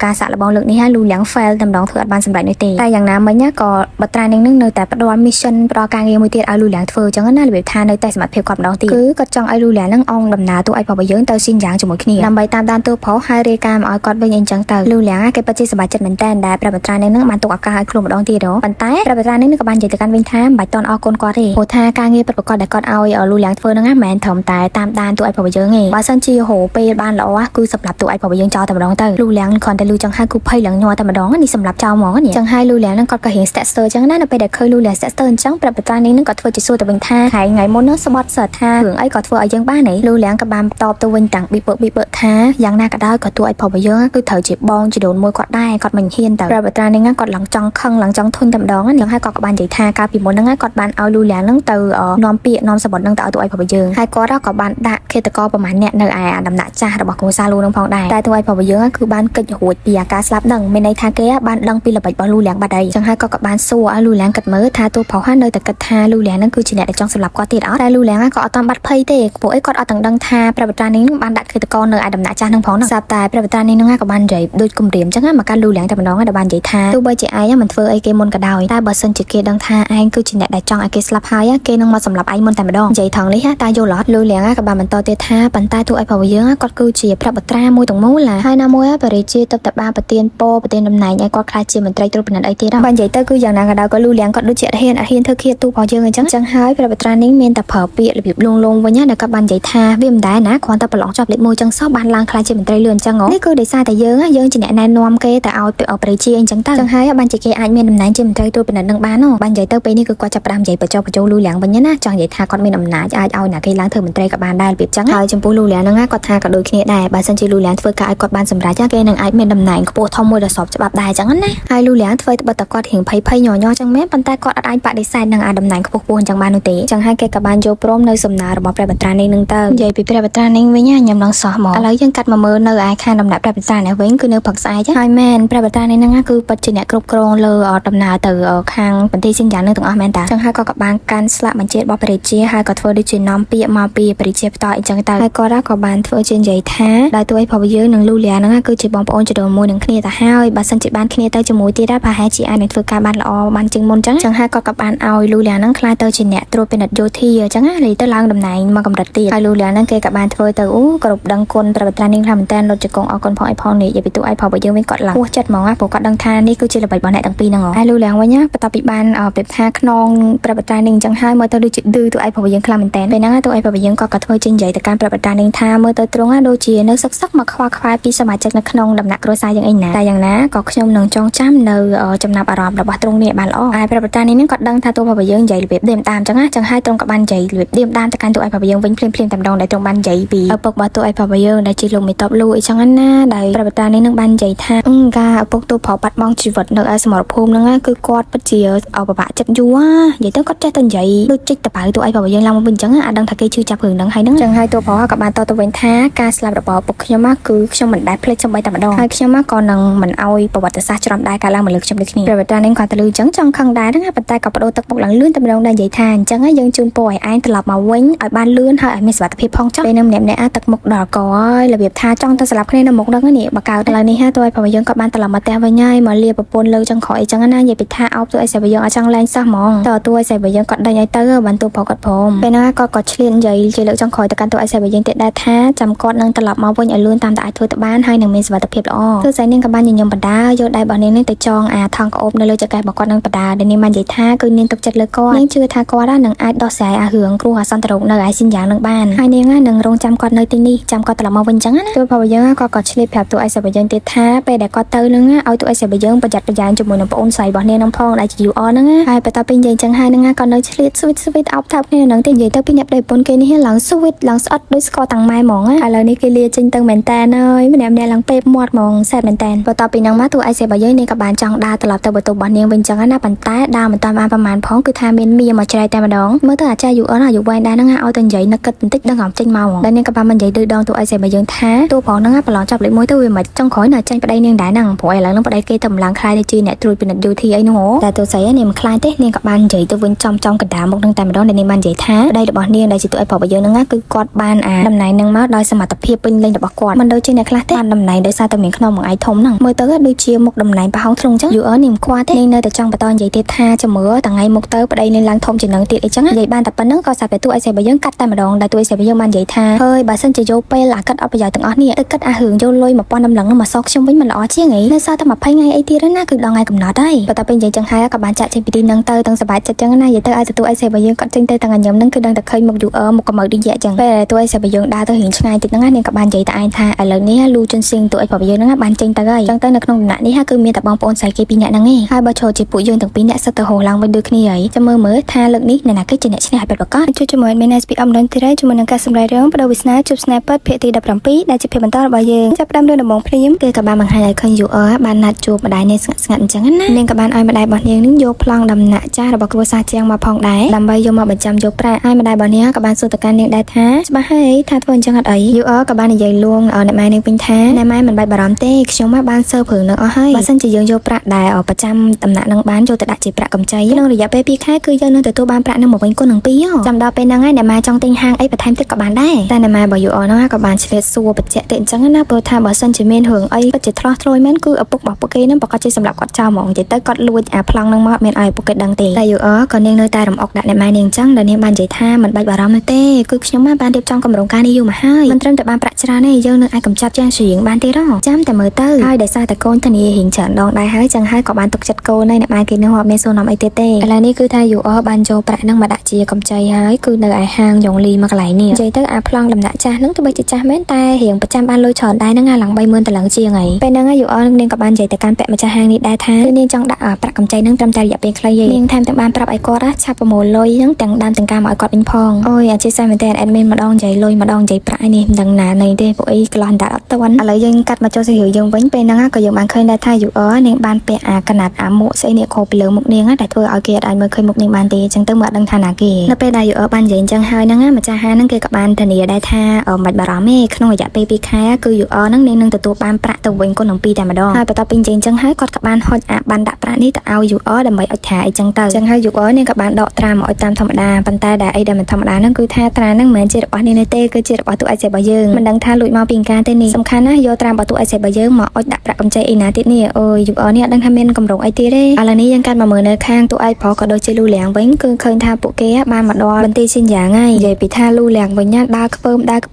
ាការសាក់លបងលើកនេះលូលៀង fail តែម្ដងធ្វើអត់បានសម្រេចនោះទេតែយ៉ាងណាមិញក៏បត្រានាងនឹងនៅតែផ្ដល់ mission ផ្ដល់ការងារមួយទៀតឲ្យលូលៀងធ្វើចឹងណារបៀបថានៅតែសមត្ថភាពគាត់ម្ដងទៀតគឺគាត់ចង់ឲ្យលូលៀងនឹងអងដំណើរទូឲ្យប្រាប់យើងទៅស៊ីនយ៉ាងជាមួយគ្នាដើម្បីតាមដានទូប្រុសហើយរាយការណ៍មកឲ្យគាត់វិញអីចឹងទៅលូលៀងគេពិតជាសប្បាយចិត្តមែនតើដែលព្រះបត្រានាងនឹងបានទុកឱកាសឲ្យខ្លួនម្ដងទៀតប៉ុន្តែព្រះបត្រានាងនឹងក៏បាននិយាយទៅកាន់វិញថាមិនបាច់តន់អរគុណគាត់ទេព្រោះថាការងារពិតប្រាកដដែលគាត់ឲ្យលូលៀងធ្វើហ្នឹងមិនមែនត្រឹមតែតាមដានទូឲ្យប្រាប់យើងទេបើសិនជាហូពេលបានល្អគឺសម្រាប់ទូឲ្យប្រាប់យើងចោលតែម្ដងទៅលូលៀងគ្រាន់តែលឺចឹងហើយគឺភ័យឡើងញ័រតែម្ដងនេះសម្រាប់ចោលហ្មងនេះចឹងហើយលូលៀងនឹងគាត់ក៏រៀង staster ចឹងណានៅពេលដែលឃើញលូលៀង staster អញ្ចឹងព្រះបត្រានាងនឹងក៏ធ្វើជាសួរទៅវិញថាថ្ងៃមុននោះស្បត់សើថារឿងអីក៏ធ្វើឲ្យយើងបានហីលូលៀងក៏បានតបទៅវិញតាំងពីបើថាយ៉ាងណាក៏ដោយក៏ទូឲ្យប្រាប់យើងគឺត្រូវជាបងជីដូនមួយគាត់ដែរគាត់មិនហ៊ានទៅព្រះបត្រានាងគាត់ឡើងចង់ខឹងឡើងចង់ធុញតែម្ដងហ្នឹងហើយគាត់ក៏បាននិយាយថាកាលពីមុនហ្នឹងគាត់បានឲ្យលូលៀងនឹងទៅនាំពាក្យនាំសបុតនឹងទៅឲ្យទូឲ្យប្រាប់យើងហើយគាត់ក៏បានដាក់ឃាតករប្រមាណអ្នកនៅឯដំណាក់ចាស់របស់គ្រួសារលូនឹងផងដែរតែទូឲ្យប្រាប់យើងគឺបានកិច្ចរួចពីអាការស្លាប់ហ្នឹងមានន័យថាគេបានដឹងពីល្បិចរបស់លូលៀងបាត់ហើយចឹងហើយក៏បានសួរឲ្យលូលៀងគិតមើលថាទូប្រុសនៅតែគិតថាលូលៀងនឹងគឺជាអ្នកដែលចង់សម្លាប់គាត់ទៀតអត់តែលូលៀងក៏អត់តាន់បាត់ភ័យទេពួកអីគាត់អត់ទាំងដឹងថាព្រះបត្រានាងនឹងបានដាក់ឃាតករនៅឯដំណាក់ចាស់នឹងផងហ្នឹងស្រាប់តែព្រះបត្រានាងនឹងក៏បាននិយាយដូចគំរាមចឹងមកកាន់លូលៀងតែម្ដងដែលបាននិយាយថាទោះបីជាឯងមិនធ្វើអីគេមុនក៏ដោយតែបើសិនជាគេដឹងថាឯងគឺជាអ្នកដែលចង់ឲ្យគេស្លាប់ហើយគេនឹងមកសម្លាប់ឯងមុនតែម្ដងនិយាយថងនេះតែយល់អត់លូលៀងក៏បានបន្តទៀតថាប៉ុន្តែទូឲ្យប្រាប់យើងគាត់គឺជាព្រះបត្រាមួយទាំងមូលហើយណាមួយបរិជាទៅតែបានប្រទានពរប្រទានតំណែងឲ្យគាត់ខ្លាចជាមន្ត្រីត្រួតពិនិត្យអីទៀតបើនិយាយទៅគឺយ៉ាងណាក៏ដោយក៏លូលៀងគាត់ដូចជាហ៊ានធ្វើឃាតទូរបស់យើងអញ្ចឹងហើយព្រះបត្រានាងមានតែប្រើពាក្យរបៀបលងវិញដែលគាត់បាននិយាយថាវាមិនដែរណាគ្រាន់តែប្រឡងជាប់លេខ1ចឹងសោះបានឡើងខ្លាចជាមន្ត្រីលឿនអញ្ចឹងនេះគឺដោយសារតែយើងជាអ្នកណែនាំគេទៅឲ្យបរិជាអញ្ចឹងទៅចឹងហើយបានជាគេអាចមានតំណែងជាមន្ត្រីត្រួតពិនិត្យនឹងបានបាននិយាយទៅពេលនេះគឺគាត់ចាប់ផ្ដើមនិយាយបញ្ចុះលូលៀងវិញណាចង់និយាយថាគាត់មានអំណាចអាចឲ្យអ្នកគេឡើងធ្វើមន្ត្រីក៏បានដែររបៀបចឹងហើយចំពោះលូលៀងហ្នឹងគាត់ថាក៏ដូចគ្នាដែរបើសិនជាលូលៀងធ្វើការឲ្យគាត់បានសម្រេចគេនឹងអាចមានតំណែងខ្ពស់ធំមួយដល់ស្របច្បាប់ដែរចឹងណាហើយលូលៀងធ្វើត្បិតតែគាត់រៀងភ័យញ័រចឹងមែនប៉ុន្តែគាត់អាចបដិសេធនឹងតំណែងខ្ពស់អញ្ចឹងបាននោះទេចឹងហើយគេក៏បានយកព្រមនៅសំណើរបស់ព្រះបត្រានាងនឹងទៅនិយាយពីព្រះបត្រានាងវិញខ្ញុំនឹងសោះមកឥឡូវយើងកាត់មកមើលនៅឯខាងដំណាក់ព្រះបត្រានេះវិញគឺនៅផឹកស្អែកហើយមែនព្រះបត្រានាងហ្នឹងគឺពិតជាអ្នកគ្រប់គ្រងលើដំណើរទៅខាងបន្ទាយសិនយ៉ាងនឹងទាំងអស់មែនតាចឹងហើយក៏បានកាន់ស្លាកបញ្ជារបស់ព្រះរាជាហើយក៏ធ្វើដូចជានាំពាក្យមកពីព្រះរាជាបន្តអញ្ចឹងទៅហើយគាត់ក៏បានធ្វើជានិយាយថាដោយទូឲ្យប្រាប់យើងនឹងលូលៀងហ្នឹងគឺជាបងប្អូនជីដូនមួយនឹងគ្នាទៅហើយបើសិនជាបានគ្នាទៅជាមួយទៀតប្រហែលជាអាចនឹងធ្វើការបានល្អបានជាងមុនចឹងហើយក៏បានឲ្យលូលៀងហ្នឹងខ្លាចទៅជាអ្នកត្រួតពិនិត្យយោធាអញ្ចឹងលេទៅឡើងតំណែងមកកម្រិតទៀតហើយលូលៀងហ្នឹងគេក៏បានធ្វើទៅគ្រប់ដឹងគុណព្រះបត្រានាងថាមែនតើលុតជង្គង់អរគុណផងអីផងនេះនិយាយពីទូឲ្យប្រាប់យើងវិញគាត់ឡើងហួសចិត្តហ្មងព្រោះគាត់ដឹងថានេះគឺជាល្បិចរបស់អ្នកទាំងពីរហ្នឹងហើយលូលៀងវិញបន្ទាប់ពីបានប្រាប់ថាខ្នងព្រះបត្រានាងអញ្ចឹងហើយមើលទៅដូចជាឌឺទូឲ្យប្រាប់យើងខ្លាំងមែនតើពេលហ្នឹងទូឲ្យប្រាប់យើងក៏ធ្វើជានិយាយទៅកាន់ព្រះបត្រានាងថាមើលទៅត្រង់ដូចជានៅសឹកមកខ្វល់ខ្វាយពីសមាជិកនៅក្នុងដំណាក់គ្រួសារយើងអីណាតែយ៉ាងណាក៏ខ្ញុំនឹងចងចាំនៅចំណាប់អារម្មណ៍របស់ទ្រង់នេះបានល្អហើយព្រះបត្រានាងក៏ដឹងថាទូប្រាប់យើងនិយាយរបៀបឌៀមតាមអញ្ចឹងហើយទ្រង់ក៏បាននិយាយរបៀបឌៀមតាមទៅកាន់ទូឲ្យប្រាប់យើងវិញភ្លាមតែម្ដងដែលទ្រង់បាននិយាយពីឪពុករបស់ទូឲ្យប្រាប់យើងដែលជាលោកមេតបលូអីចឹងណាដែលព្រះបត្រានាងនឹងបាននិយាយថាការឪពុកទូប្រុសបាត់បង់ជីវិតនៅឯសមរភូមិហ្នឹងគឺគាត់ពិតជាពិបាកចិត្តយូរនិយាយទៅគាត់ចេះតែនិយាយដូចចិច្ចតបៅទូឲ្យប្រាប់យើងឡើងមកវិញអញ្ចឹងអាចដឹងថាគេជឿចាប់រឿងហ្នឹងហើយហ្នឹងចឹងហើយទូប្រុសក៏បានតទៅវិញថាការស្លាប់របស់ឪពុកខ្ញុំគឺខ្ញុំមិនដែលភ្លេចសូម្បីតែម្ដងហើយខ្ញុំក៏នឹងមិនអោយប្រវត្តិសាស្ត្រច្រំដែរកាលឡើងមកលើខ្ញុំដូចគ្នាព្រះបត្រានាងគាត់ទៅលឺអញ្ចឹងចង់ខឹងដែរហ្នឹងប៉ុន្តែក៏បដូរទឹកមុខឡើងលឿនតែម្ដងដែរនិយាយថាអញ្ចឹងយើងជូនពរឲ្យឯងត្រឡប់មកវិញឲ្យបានលឿនហើយឲ្យមានសុវត្ថិភាពផងចុះពេលនឹងម្នាក់ទឹកមុខដល់កហើយរបៀបថាចង់ទៅស្លាប់គ្នានៅមុខហ្នឹងនេះបើកើតឥឡូវនេះទូឲ្យប្រាប់យើងក៏ បានត្រឡប់មកផ្ទះវិញហើយមកលាប្រពន្ធលើចុងក្រោយអញ្ចឹងណានិយាយពីថាអោបទូឲ្យស្រីបើយើងអត់ចង់លែងសោះហ្មងតើទូឲ្យស្រីបើយើងគាត់ដេញឲ្យទៅបានទូប្រុសគាត់ព្រមពេលហ្នឹងគាត់ក៏ឆ្លៀតនិយាយជាលើកចុងក្រោយទៅកាន់ទូឲ្យស្រីបើយើងទៀតដែរថាចាំគាត់នឹងត្រឡប់មកវិញឲ្យលឿនតាមតែអាចធ្វើទៅបានហើយនឹងមានសុវត្ថិភាពល្អគឺស្រីនាងក៏បានញញឹមបដាយកដៃរបស់នាងនេះទៅចងអាថងក្អូបនៅលើចង្កេះរបស់គាត់នឹងបដាដែលនាងបាននិយាយថាគឺនាងទុកចិត្តលើគាត់នាងជឿថាគាត់នឹងអាចដោះស្រាយអារឿងគ្រោះអាសន្នរោគនៅឯស៊ីនយ៉ាងនឹងបានហើយនាងនឹងរងចាំគាត់នៅទីនេះចាំគាត់ត្រឡប់មកវិញអញ្ចឹងណាទូប្រុសយើងគាត់ក៏ឆ្លៀតប្រាប់ទូឲ្យស្រីបើយើងទៀតថាពេលដែលគាត់ទៅនឹងឲ្យទូឲ្យស្រីបើយើងប្រយ័ត្នប្រយែងជាមួយនឹងប្អូនស្រីរបស់នាងនឹងផងដែលជា UR ហ្នឹងហើយបន្ទាប់ពីនិយាយអញ្ចឹងហើយនឹងគាត់នៅឆ្លៀតស្វីតអោបថើបគ្នានឹងទៅនិយាយទៅពីអ្នកប្តីប្រពន្ធគេនេះឡើងស្វីតឡើងស្អិតដូចស្គាល់តាំងម៉ែហ្មងឥឡូវនេះគេលាចេញទៅមែនតើហើយម្នាក់ឡើងពេបមាត់ហ្មងសែតមែនតើបន្ទាប់ពីហ្នឹងមកទូឲ្យស្រីបើយើងនាងក៏បានចង់ដើរត្រឡប់ទៅបន្ទប់របស់នាងវិញអញ្ចឹងណាប៉ុន្តែដើរមិនតាន់បានប្រហែលផងគឺថាមានមាមកច្រែកតែម្ដងមើលទៅអាចារ្យ UR អាយុវែងដែរហ្នឹងឲ្យទៅនិយាយនឹកគិតបន្តិចដឹងអំចេញមកហើយនាងក៏បាននិយាយឌឺដងទូឲ្យស្រីបើយើងថាទូប្រុសហ្នឹងប្រឡងចាប់លេខ1ទៅវាមិនចង់ក្រោយនៅចាញ់ប្តីនាងដែរហ្នឹងព្រោះឥឡូវហ្នឹងប្តីគេទៅម្លងខ្លាយទៅជាអ្នកត្រួតពិនិត្យយោធាអីហ្នឹងហ៎តែទូស្រីនាងមិនខ្លាចទេនាងក៏បាននិយាយទៅវិញចំកណ្ដាលមុខនឹងតែម្ដងដែលនាងបាននិយាយថាប្តីរបស់នាងដែលជាទូឲ្យប្រុសរបស់យើងហ្នឹងគឺគាត់បានតំណែងហ្នឹងមកដោយសមត្ថភាពពេញលេញរបស់គាត់មិនដូចជាអ្នកខ្លះទេបានតំណែងដោយសារតែមានខ្នងមួយឯធំហ្នឹងមើលទៅដូចជាមុខតំណែងប្រហោងធ្លុងអញ្ចឹង UR នាងមិនខ្វល់ទេនាងនៅតែចង់បន្តនិយាយទៀតថាចាំមើលតថ្ងៃមុខទៅប្តីនាងឡើងធំជាងនឹងទៀតអីចឹងនិយាយបានតែប៉ុណ្្នឹងក៏សាប់តែទូឲ្យស្រីរបស់យើងកាត់តែម្ដងដែលទូឲ្យស្រីរបស់យើងបាននិយាយថាហើយបើសិនជាយកពេលអាកាត់អត់ប្រយោជន៍ទាំងអស់នេះទៅគិតអារឿងយកលុយ1000ដំឡឹងមកសងខ្ញុំវិញមិនល្អជាងអីនៅសល់តែ20ថ្ងៃអីទៀតណាគឺដល់ថ្ងៃកំណត់ហើយបន្ទាប់ពីនិយាយចឹងហើយក៏បានចាក់ចេញពីទីហ្នឹងទៅទាំងសប្បាយចិត្តចឹងណានិយាយទៅឲ្យទទួលឲ្យស្រីរបស់យើងគាត់ចេញទៅទាំងញញឹមហ្នឹងគឺដឹងតែឃើញមុខ UR មុខកម្ៅឌីយ៉ាចឹងពេលទូឲ្យស្រីរបស់យើងដើរទៅរៀងឆ្ងាយតិចហ្នឹងនាងក៏បាននិយាយតែឯងថាឥឡូវនេះលូជុនសៀងទូឲ្យប្រុសរបស់យើងហ្នឹងបានចេញទៅហើយចឹងទៅនៅក្នុងដំណាក់នេះគឺមានតែបងប្អូនស្រីគេពីរនាក់ហ្នឹងឯងហើយបើចូលជាពួកយើងទាំងពីរនាក់សិតទៅហោះឡើងវិញដូចគ្នាហើយចាំមើលថាលើកនេះអ្នកណាគេជាអ្នកឈ្នះឲ្យពិតប្រាកដជួយជាមួយ admin SP អំដនទីរ៉េជាមួយនឹងការសម្ដែងរឿងបដូរវាសនាជប់ស្នេហ៍ពិតភាគទី17ដែលជាភាគបន្តរបស់យើងចាប់ផ្ដើមរឿងដំបូងភ្លាមគេក៏បានបង្ហាញឲ្យឃើញ UR បានណាត់ជួបម្ដាយនាងស្ងាត់អញ្ចឹងណានាងក៏បានឲ្យម្ដាយរបស់នាងនឹងយកប្លង់ដំណាក់ចាស់របស់គ្រួសារជាងមកផងដែរដើម្បីយកមកបញ្ចាំយកប្រាក់ឲ្យម្ដាយរបស់នាងក៏បានសួរទៅកាន់នាងដែរថាច្បាស់ហើយថាធ្វើអញ្ចឹងអត់អី UR ក៏បាននិយាយលួងអ្នកម៉ែនាងវិញថាអ្នកម៉ែមិនបាច់បារម្ភទេខ្ញុំមកបានសើព្រឹងនឹងអស់ហើយបើសិនជាយើងយកប្រាក់ដែលប្រចាំដំណាក់នឹងបានយកទៅដាក់ជាប្រាក់កម្ចីក្នុងរយៈពេល2ខែគឺយើងនឹងទទួលបានប្រាក់នឹងមកវិញគុណនឹង2ចាំដល់ពេលហ្នឹងហើយអ្នកម៉ែចង់ទិញហាងអីបន្ថែមទៀតក៏បានដែរតែអ្នកម៉ែរបស់ UR ហ្នឹងក៏បានឆ្លៀតសួរបញ្ជាក់ទៅអញ្ចឹងណាព្រោះថាបើសិនជាមានរឿងអីពិតជាឆ្លោះធ្លួយមែនគឺឪពុករបស់ពួកគេហ្នឹងប្រកាសជាសម្រាប់គាត់ចោលហ្មងនិយាយទៅគាត់លួចអាប្លង់ហ្នឹងមកមានឲ្យឪពុកគេដឹងទេតែ UR ក៏នាងនៅតែរំអុកដាក់អ្នកម៉ែនាងអញ្ចឹងដែលនាងបាននិយាយថាមិនបាច់បារម្ភនោះទេគឺខ្ញុំបានរៀបចំគម្រោងការនេះយូរមកហើយមិនត្រឹមតែបានប្រាក់ច្រើនទេយើងនឹងអាចកម្ចាត់យ៉ាងជ្រៀងបានទេចាំតែមើលទៅហើយដោយសារតែកូនធានារៀងច្រើនដងដែរហើយចឹងហើយក៏បានទុកចិត្តកូនហើយអ្នកម៉ែគេនឹងអត់មានសួរនាំអីទៀតទេឥឡូវនេះគឺថា UR បានយកប្រាក់ហ្នឹងមកដាក់ជាកម្ចីហើយគឺនៅឯហាងយ៉ងលីមកកន្លែងនេះនិយាយទៅអាប្លង់ដំណាក់ចាស់ហ្នឹងទោះបីជាចាស់មែនតែរៀងប្រចាំបានលុយច្រើនដែរហ្នឹងឡើង30000តលឹងជាងហើយពេលហ្នឹង UR នឹងនាងក៏បាននិយាយទៅកាន់ពាក់ម្ចាស់ហាងនេះដែរថាគឺនាងចង់ដាក់ប្រាក់កម្ចីហ្នឹងត្រឹមតែរយៈពេលខ្លីឯងនាងថែមទាំងបានប្រាប់ឲ្យគាត់ឆាប់ប្រមូលលុយហ្នឹងទាំងដើមទាំងការមកឲ្យគាត់វិញផងអូយអធិស្ឋានមែនតើ admin ម្ដងនិយាយលុយម្ដងនិយាយប្រាក់នេះមិនដឹងណានៃទេពួកអីកន្លោះតែអត់ទាន់ឥឡូវយើងកាត់មកចូលសេរីយើងវិញពេលហ្នឹងក៏យើងបានឃើញដែរថា UR នាងបានពាក់អាកណាត់អាមួកស្អីនេះខោពីលើមុខនាងតែធ្វើឲ្យគេអត់អាចមើលឃើញមុខនាងបានទេអញ្ចឹងទៅមើលដឹងថាណាគេនៅពេលដែល UR បាននិយាយអញ្ចឹងហើយហ្នឹងម្ចាស់ហាងហ្នឹងគេក៏បានធានាដែរថាមិនបារម្ភទេក្នុងរយៈពេល2ខែគឺ UR ហ្នឹងនាងនឹងទទួលបានប្រាក់ទៅវិញគុណនឹង2តែម្ដងហើយបន្ទាប់ពីនិយាយអញ្ចឹងហើយគាត់ក៏បានហុចអាបានដាក់ប្រាក់នេះទៅឲ្យ UR ដើម្បីឲ្យថាអីចឹងទៅអញ្ចឹងហើយ UR នាងក៏បានដកត្រាមកឲ្យតាមធម្មតាប៉ុន្តែដែលអីដែលមិនធម្មតាហ្នឹងគឺថាត្រាហ្នឹងមិនមែនជារបស់នាងទេគឺជារបស់ទូឯកសេរបស់យើងមិនដឹងថាលួចមកពីការទេនេះសំខាន់ណាស់យកត្រារបស់ទូឯកសេរបស់យើងមកអុចដាក់ប្រាក់កម្ចីអីណាទៀតនេះអូយ UR នេះអត់ដឹងថាមានកម្រងអីទៀតទេឥឡូវនេះយើងកាត់មកមើលនៅខាងទូឯកប្រុសក៏ដូចជាលូលៀងវិញគឺឃើញថាពួកគេបានមកដល់បន្ទាយស៊ីនយ៉ាងហើយនិយាយពីថាលូលៀងវិញដើរខ្ព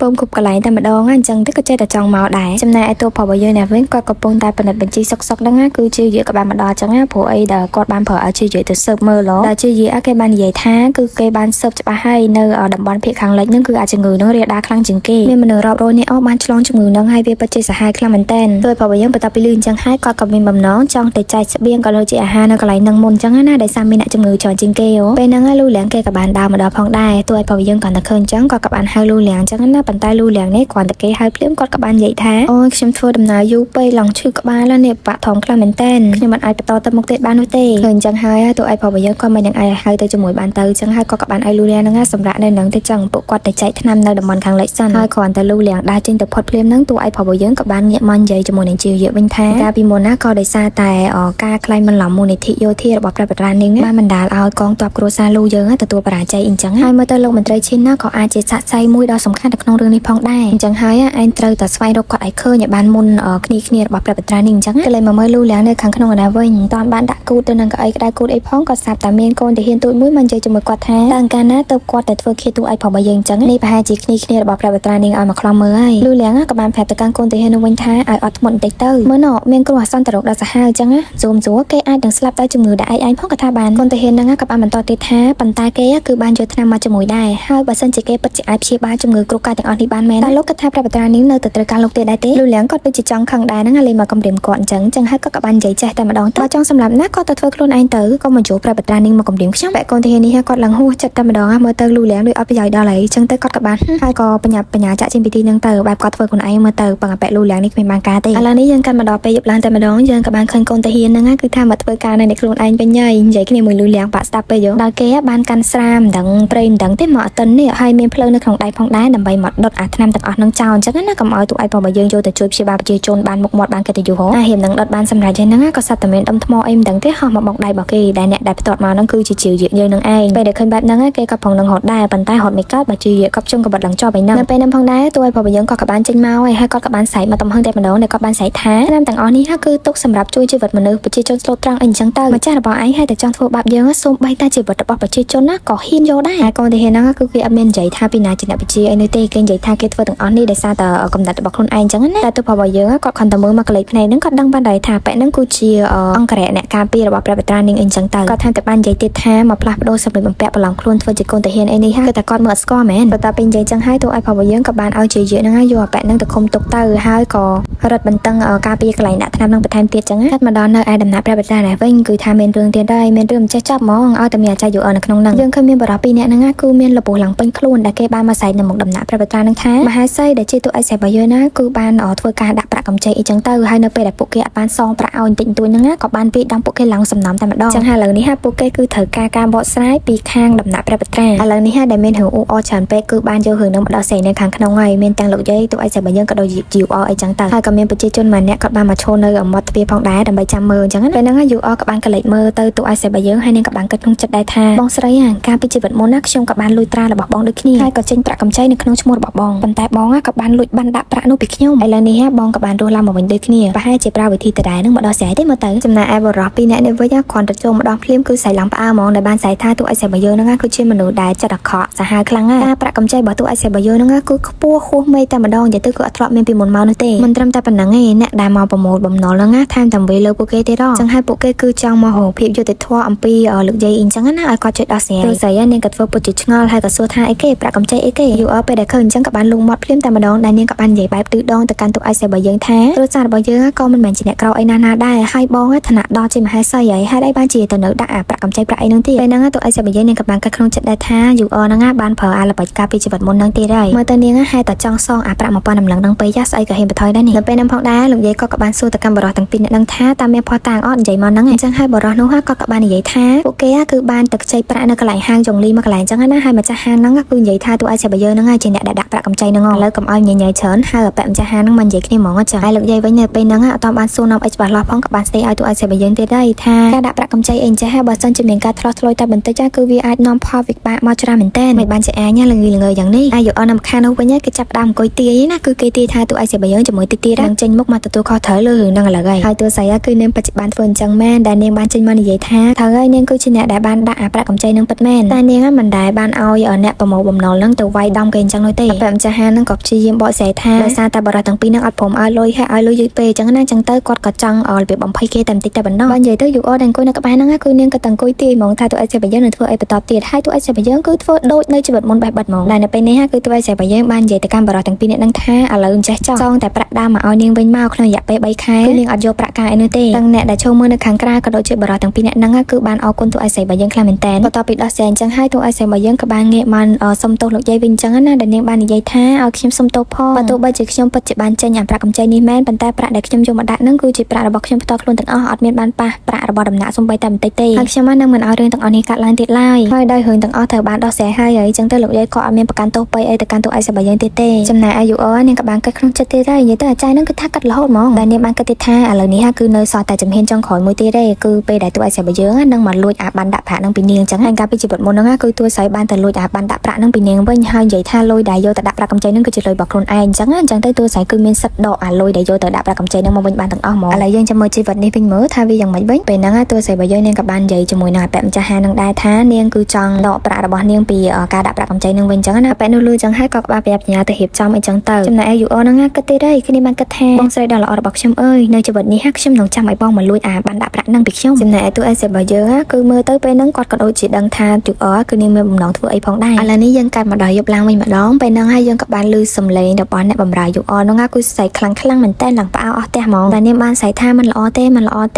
ើមគ្រប់កន្លែងតែម្ដងអញ្ចឹងទៅក៏ចេះតែចង់មកដែរចំណែកឯតួប្រុសរបស់យើងនេះវិញគាត់កំពុងតែពិនិត្យបញ្ជីសុកហ្នឹងគឺជាយាក៏បានមកដល់អញ្ចឹងព្រោះអីដែលគាត់បានប្រើឲ្យជាយាទៅស៊ើបមើលដល់ជាយាគេបាននិយាយថាគឺគេបានស៊ើបច្បាស់ហើយនៅតំបន់ភាគខាងលិចហ្នឹងគឺអាចជំងឺហ្នឹងរាលដាលខ្លាំងជាងគេមានមនុស្សរាប់រយនាក់បានឆ្លងជំងឺហ្នឹងហើយវាពិតជាសាហាវខ្លាំងមែនទែនដោយប្រុសរបស់យើងបន្ទាប់ពីលឺអញ្ចឹងហើយគាត់ក៏មានបំណងចង់ទៅចែកស្បៀងក៏ដូចជាអាហារនៅកន្លែងហ្នឹងមុនអញ្ចឹងណាដោយសារមានអ្នកជំងឺច្រើនជាងគេពេលហ្នឹងលូលៀងគេក៏បានដើរមកដល់ផងដែរទោះឲ្យប្រុសរបស់យើងគាត់តែឃើញអញ្ចឹងគាត់ក៏បានហៅលូលៀងអញ្ចឹងណាប៉ុន្តែលូលៀងនេះគ្រាន់តែគេហៅភ្លាមគាត់ក៏បាននិយាយថាអូយខ្ញុំធ្វើដំណើរយូរពេកឡងឈឺក្បាលនេះបាក់ធំខ្លាំងមែនទែនខ្ញុំមិនអាចបន្តទៅមុខទៀតបាននោះទេឃើញអញ្ចឹងហើយទោះឲ្យប្រុសរបស់យើងក៏មិននឹងអាចហៅទៅជាមួយបានទៅអញ្ចឹងហើយគាត់ក៏បានឲ្យលូលៀងហ្នឹងសម្រាប់នៅនឹងទៅចឹងពួកគាត់ទៅចែកថ្នាំនៅតំបន់ខាងលិចសិនហើយគ្រាន់តែលូលៀងដើរចេញទៅផុតភ្លាមហ្នឹងទោះឲ្យប្រុសរបស់យើងក៏បានងាកមកនិយាយជាមួយនឹងជាវវិញថាកាលពីមុនណាក៏ដោយសារតែការខ្លាញ់បន្លំមូលនិធិយោធារបស់ព្រះបត្រានាងបានបណ្ដាលឲ្យកងទ័ពគ្រួសារលូយើងទទួលបរាជ័យអញ្ចឹងហើយមើលទៅលោកមន្ត្រីឈិនណាក៏អាចជាសាក់សៃមួយដ៏សំខាន់នៅក្នុងរឿងនេះផងដែរអញ្ចឹងហើយឯងត្រូវតែស្វែងរកគាត់ឲ្យឃើញឲ្យបានមុនគ្នារបស់ ព្រះបត្រានេះអញ្ចឹងក៏เลยមកមើលលូឡើងនៅខាងក្នុងកណ្ដាលវិញតន់បានដាក់គូតទៅនឹងកៅអីក្តៅគូតអីផងក៏ស្រាប់តែមានកូនទាហានទូចមួយមកនិយាយជាមួយគាត់ថាតើកាលណាទៅគាត់តែធ្វើឃាតទូឲ្យប្រុសរបស់យើងអញ្ចឹងនេះប្រហែលជាគ្នារបស់ព្រះបត្រានាងឲ្យមកខ្លំមើលហើយលូឡើងក៏បានប្រាប់ទៅកាន់កូនទាហាននោះវិញថាឲ្យអត់ធ្មត់បន្តិចទៅមើលណោមានគ្រោះអាសន្នទៅរកដល់សាហាវអញ្ចឹងស៊ូមគេអាចនឹងស្លាប់ដោយជំងឺដែលឯងផងក៏ថាបានកូនទាហានហ្នឹងក៏បានបន្តទៀតថាប៉ុន្តែគេគឺបានយកថ្នាំមកជាមួយដែរហើយបើសិនជាគេពិតជាអាចព្យាបាលជំងឺគ្រុកកាយទាំងអស់នេះបានមែនតែលោកក៏ថាព្រះបត្រានាងនៅតែត្រូវការលោកទៀតដែរទេលូឡើងគាត់ពិតជាចង់ខឹងដែរហ្នឹងលេងមកគំរាមគាត់អញ្ចឹងហើយគាត់ក៏បាននិយាយចេះតែម្ដងបើចង់សម្រាប់ណាគាត់ទៅធ្វើខ្លួនឯងទៅក៏មកជួបព្រះបត្រានាងមកគំរាមខ្ញុំបែកកូនទាហាននេះគាត់ឡើងហួសចិត្តតែម្ដងមើលទៅលូឡើងដូចអត់ប្រយោជន៍ដល់ហើយអញ្ចឹងទៅគាត់ក៏បានហើយក៏បញ្ញាចាក់ចេញពីទីហ្នឹងទៅបែបគាត់ធ្វើខ្លួនឯងមើលទៅប៉ុន្តែបែកលូឡើងនេះគ្មានបានការទេឥឡូវនេះយើងកាន់មកដល់ពេលយប់ឡើងតែម្ដងយើងក៏បានឃើញកូនទាហានហ្នឹងគឺថាមកធ្វើការនៅខ្លួនឯងវិញហើយនិយាយគ្នាមួយលូឡើងបាក់ស្ដាប់ពេលយើងដល់គេបានកាន់ស្រាមដឹងព្រៃមិនដឹងទេមកអត់តិននេះហើយមានភ្លើងនៅក្នុងដៃផងដែរដើម្បីមកដុតអាថ្នាំទាំងអស់ហ្នឹងចោលអញ្ចឹងណាកុំឲ្យទូឲ្យបងយើងយកទៅជួយព្យាបាលប្រជាជនបានមុខមាត់បានកិត្តិយសហ៎ហើយនឹងដុតបានសម្រាប់យ៉ាងហ្នឹងក៏សត្វតែមានដុំថ្មអីមិនដឹងទេហោះមកបោកដៃរបស់គេដែលអ្នកដែលផ្ទាត់មកហ្នឹងគឺជាជាវយើងនឹងឯងពេលដែលឃើញបែបហ្នឹងគេក៏ផងនឹងហត់ដែរប៉ុន្តែហត់មិនកើតបើជាកប់ជុំក៏បាត់ឡើងជាប់ឯហ្នឹងនៅពេលហ្នឹងផងដែរទូឲ្យបងយើងក៏បានចេញមកហើយគាត់ក៏បានសែកមកទំហឹងតែម្ដងដែលគាត់បានសែកថាថ្នាំទាំងអស់នេះគឺទុកសម្រាប់ជួយជីវិតមនុស្សប្រជាជនស្លូតត្រង់អីអញ្ចឹងទៅម្ចាស់របស់ឯងហើយតែចង់ធ្វើបាបយើងសូម្បីតែជីវិតរបស់ប្រជាជនណាក៏ហ៊ានយកដែរហើយកូនទាហានហ្នឹងគឺគេអត់មាននិយាយថាពីណាជាអ្នកវិជាអីនោះទេគេនិយាយថាគេធ្វើទាំងអស់នេះដោយសារតែកំណត់របស់ខ្លួនឯងអញ្ចឹងណាតែទោះរបស់យើងគាត់ខំតែមើលមកកលេចភ្នែកហ្នឹងគាត់ដឹងបានដែរថាប៉ែហ្នឹងគឺជាអង្គរៈអ្នកការពាររបស់ព្រះបត្រានាងអីអញ្ចឹងទៅគាត់ថាតែបាននិយាយទៀតថាមកផ្លាស់ប្ដូរសម្លៀកបំពាក់ប្រឡំខ្លួនធ្វើជាកូនទាហានអីនេះគឺតែគាត់មើលអត់ស្គាល់មែនបន្ទាប់ពីនិយាយអញ្ចឹងហើយទោះឲ្យរបស់យើងក៏បានឲ្យជាយហ្នឹងយកប៉ែហ្នឹងទៅឃុំទុកទៅហើយក៏រត់បន្តឹងការពារកន្លែងដាក់ថ្នាំនឹងបន្ថែមទៀតអញ្ចឹងកាត់មកដល់នៅឯដំណាក់ព្រះបត្រានេះវិញគឺថាមានរឿងទៀតដែរមានរឿងមិនចេះចប់ហ្មងឲ្យតែមានអាចារ្យយូអនៅក្នុងហ្នឹងយើងឃើញមានបរិបទពីរនាក់ហ្នឹងគឺមានលពោះឡើងពេញខ្លួនដែលគេបានមកសែកនៅមុខដំណាក់ព្រះបត្រានឹងថាមហាសីដែលជាទូអេសរបស់យើងណាគឺបានធ្វើការដាក់ប្រាក់កម្ចីអីចឹងទៅហើយនៅពេលដែលពួកគេអត់បានសងប្រាក់ឲ្យបន្តិចបន្តួចហ្នឹងក៏បានពីដំពួកគេឡើងសំណំតែម្ដងចឹងហើយឥឡូវនេះហើយពួកគេគឺត្រូវការបកស្រាយពីខាងដំណាក់ព្រះបត្រាឥឡូវនេះហើយដែលមានរឿងអ៊ូអច្រើនពេកគឺបានយករឿងហ្នឹងមកដោះស្រាយនៅខាងក្នុងហើយមានទាំងលោកយាយទូអេសរបស់យើងក៏ដូចជាយូអអីចឹងទៅហើយក៏មានប្រជាជនម្នាក់គាត់បានមកឈរនៅមាត់ទ្វារផងដែរដើម្បីចាំមើលអញ្ចឹងពេលហ្នឹងយូអក៏បានកលេចមើលទៅទូអេសរបស់យើងហើយនាងក៏បានគិតក្នុងចិត្តដែរថាបងស្រីការពីជីវិតមុនណាខ្ញុំក៏បានលួចត្រារបស់បងដូចគ្នាហើយក៏ចេញប្រាក់កម្ចីនៅក្នុងឈ្មោះរបស់បងប៉ុន្តែបងក៏បានលួចបានដាក់ប្រាក់នោះពីខ្ញុំឥឡូវនេះបងក៏បានរស់ឡើងមកវិញដូចគ្នាប្រហែលជាប្រើវិធីដដែលនឹងមកដោះស្រាយទេមើលទៅចំណែកឯបរិបទពីរនាក់នេះវិញគ្រាន់តែចូលម្ដងភ្លាមគឺស្រែកឡើងផ្អើលហ្មងដែលបានស្រែកថាទូអេសរបស់យើងហ្នឹងគឺជាមនុស្សដែលចិត្តអាក្រក់សាហាវខ្លាំងណាស់ការប្រាក់កម្ចីរបស់ទូអេសរបស់យើងហ្នឹងគឺខ្ពស់ហួសមេតែម្ដងនិយាយទៅគឺអត់ធ្លាប់មានពីមុនមកនោះទេមិនត្រឹមតែប៉ុណ្្នឹងទេអ្នកដែលមកប្រមូលបំណុលហ្នឹងថែមទាំងវាលើពួកគេទៀតចឹងហើយពួកគេគឺចង់មករកភាពយុត្តិធម៌អំពីលោកយាយអញ្ចឹងណាឲ្យគាត់ជួយដោះស្រាយព្រោះស្រីនាងក៏ធ្វើពុតជាឆ្ងល់ហើយក៏សួរថាអីគេប្រាក់កម្ចីអីគេយូអពេលដែលឃើញអញ្ចឹងក៏បានលងមាត់ភ្លាមតែម្ដងដែលនាងក៏បាននិយាយបែបទឺដងទៅកាន់ទូអេសរបស់យើងថាគ្រួសាររបស់យើងក៏មិនមែនជាអ្នកក្រអីណាដែរហើយបងឋានៈដល់ជាមហាសីហើយហេតុអីបានជាទៅនៅដាក់អាប្រាក់កម្ចីប្រាក់អីហ្នឹងទៀតពេលហ្នឹងទូអេសរបស់យើងនាងក៏បានកាត់ក្នុងចិត្តដែរថាយូអហ្នឹងបានប្រើអាល្បិចការពីជីវិតមុនហ្នឹងទៀតហើយមើលទៅនាងហេតុតែចង់សងអាប្រាក់ 1000 ដំឡឹងហ្នឹងពេកយ៉ាស្អីក៏ហ៊ានបន្ថយដែរនេះនៅពេលហ្នឹងផងដែរលោកយាយក៏បានសួរទៅកាន់បរិសទាំងពីរអ្នកហ្នឹងថាតើមានភ័ស្តុតាងអត់និយាយមកហ្នឹងអញ្ចឹងហើយបរិសនោះក៏បាននិយាយថាពួកគេគឺបានទឹកខ្ចីប្រាក់នៅកន្លែងហាងចុងលីមកកន្លែងអញ្ចឹងណាហើយម្ចាស់ហាងហ្នឹងគឺនិយាយថាទូអេសរបស់យើងហ្នឹងជាអ្នកដែលដាក់ប្រាក់កម្ចីហ្នឹងឥឡូវកុំឲ្យញញច្រើនហើយប៉ែម្ចាស់ហាងហ្នឹងមិននិយាយគ្នាហ្មងចឹងហើយលោកយាយវិញនៅពេលហ្នឹងអត់បានសួរនាំអីច្បាស់លាស់ផងក៏បានស្ដីឲ្យទូអេសរបស់យើងទៀតដែរថាការដាក់ប្រាក់កម្ចីអីចេះហើយបើសិនជាមានការឆ្លោះឆ្លួយតែបន្តិចគឺវាអាចនាំផលវិបាកមកច្រើនមែនតើមិនបានជាអាញល្ងើយ៉ាងនេះអាយុអននៅខាងនោះវិញគេចាប់ដើមអង្គុយទាយណាគឺគេទាយថាទូអេសរបស់យើងជាមួយទីទៀតនឹងចេញមុខមកទទួលខុសត្រូវលើរឿងហ្នឹងឥឡូវហើយទូស្រីគឺនាងបច្ចុប្បន្នធ្វើអញ្ចឹងមែនដែលនាងបានចេញមកនិយាយថាត្រូវហើយនាងគឺជាអ្នកដែលបានដាក់អាប្រាក់កម្ចីនឹងពិតមែនតែនាងមិនដែលបានឲ្យអ្នកប្រមូលបំណុលហ្នឹងទៅវាយដំគេអញ្ចឹងនោះទេតែម្ចាស់ហាងហ្នឹងក៏ព្យាយាមបកស្រាយថាដោយសារតែបរិសទាំងពីរហ្នឹងអត់ព្រមឲ្យលុយហើយឲ្យលុយយឺតពេកអញ្ចឹងណាអញ្ចឹងទៅគាត់ក៏ចង់របៀបបំភ័យគេតែបន្តិចតែប៉ុណ្ណោះបើនិយាយទៅយូអដែលអង្គុយនៅក្បែរហ្នឹងគឺនាងក៏ទាំងអង្គុយទាយហ្មងថាទូអេសរបស់យើងនឹងធ្វើអីបន្តទៀតហើយទូអេសរបស់យើងគឺធ្វើដូចនៅជីវិតមុនបេះបិទហ្មងដែលនៅពេលនេះគឺទូអេសរបស់យើងបាននិយាយទៅកាន់បរិសទាំងពីរនាក់ហ្នឹងថាឥឡូវចេះចង់តែប្រាក់ដើមមកឲ្យនាងវិញមកក្នុងរយៈពេល3ខែគឺនាងអត់យកប្រាក់ការអីនោះទេទាំងអ្នកដែលចូលមើលនៅខាងក្រៅក៏ដូចជាបរិសទាំងពីរនាក់ហ្នឹងគឺបានអរគុណទូអេសរបស់យើងខ្លាំងមែនតើបន្ទាប់ពីដោះស្រាយអញ្ចឹងហើយទូអេសរបស់យើងក៏បានងាកមកសុំទោសលោកយាយវិញអញ្ចឹងណាដែលនាងបាននិយាយថាឲ្យខ្ញុំសុំទោសផងបើទោះបីជាខ្ញុំពិតជាបានចេញអាប្រាក់កម្ចីនេះមែនប៉ុន្តែប្រាក់ដែលខ្ញុំយកមកដាក់ហ្នឹងគឺជាប្រាក់របស់ខ្ញុំផ្ទាល់ខ្លួនទាំងអស់អត់មានបានប៉ះប្រាក់របស់ដំណាក់សំបីតែបន្តិចទេហើយខ្ញុំនឹងមិនឲ្យរឿងទាំងអស់នេះកាត់ឡើងទៀតឡើយហើយដោយរឿងទាំងអស់ត្រូវបានដោះស្រាយហើយអញ្ចឹងទៅលោកយាយក៏អត់មានប្រកាន់ទោសបីអីទៅកាន់ទូអេសរបស់យើងទៀតទេចំណែកអាយុអនាងក៏បានគិតក្នុងចិត្តទៀតហើយនិយាយទៅអាចារ្យហ្នឹងគឺថាកាត់រហូតហ្មងតែនាងបានគិតទៀតថាឥឡូវនេះគឺនៅសល់តែជំហានចុងក្រោយមួយទៀតទេគឺពេលដែលទូអេសរបស់យើងនឹងមកលួចអាបានដាក់ប្រាក់ហ្នឹងពីនាងអញ្ចឹងហើយកាលពីជីវិតមុនហ្នឹងគឺទូស្រីបានទៅលួចអាបានដាក់ប្រាក់ហ្នឹងពីនាងវិញហើយនិយាយថាលុយដែលយកទៅដាក់ប្រាក់កម្ចីហ្នឹងគឺជាលុយរបស់ខ្លួនឯងអញ្ចឹងទៅទូស្រីគឺមានសិទ្ធិដកអាលុយដែលយកទៅដាក់ប្រាក់ ប្រាក់កម្ចីនឹងមកវិញបានទាំងអស់ហ្មងឥឡូវយើងចាំមើលជីវិតនេះវិញមើលថាវាយ៉ាងម៉េចវិញពេលហ្នឹងតួស្រីរបស់យើងនាងក៏បាននិយាយជាមួយនឹងអពាក់ម្ចាស់ហាងនឹងដែរថានាងគឺចង់ដកប្រាក់របស់នាងពីការដាក់ប្រាក់កម្ចីនឹងវិញអញ្ចឹងណាអពាក់នោះលឺចឹងហើយក៏ក្បាលប្រញាប់ប្រញាល់ទៅរៀបចំអីចឹងទៅចំណែក UR ហ្នឹងគិតទេគ្នាបានគិតថាបងស្រីដ៏ល្អរបស់ខ្ញុំអើយនៅជីវិតនេះខ្ញុំនឹងចាំឲ្យបងមកលួចបានដាក់ប្រាក់នឹងពីខ្ញុំចំណែកតួឯស្រីរបស់យើងគឺមើលទៅពេលហ្នឹងគាត់ក៏ដូចជាដឹងថា UR គឺនាងមានបំណងធ្វើអីផងដែរឥឡូវនេះយើងកាត់មកដល់យប់ឡើងវិញម្ដងពេលហ្នឹងហើយយើងក៏បានឮសំឡេងរបស់អ្នកបម្រើ UR ហ្នឹងគឺស្រីខ្លាំងមែនតើឡើងផ្អើអស់ផ្ទះហ្មងតែនាងបានស្រីថាមិនល្អទេ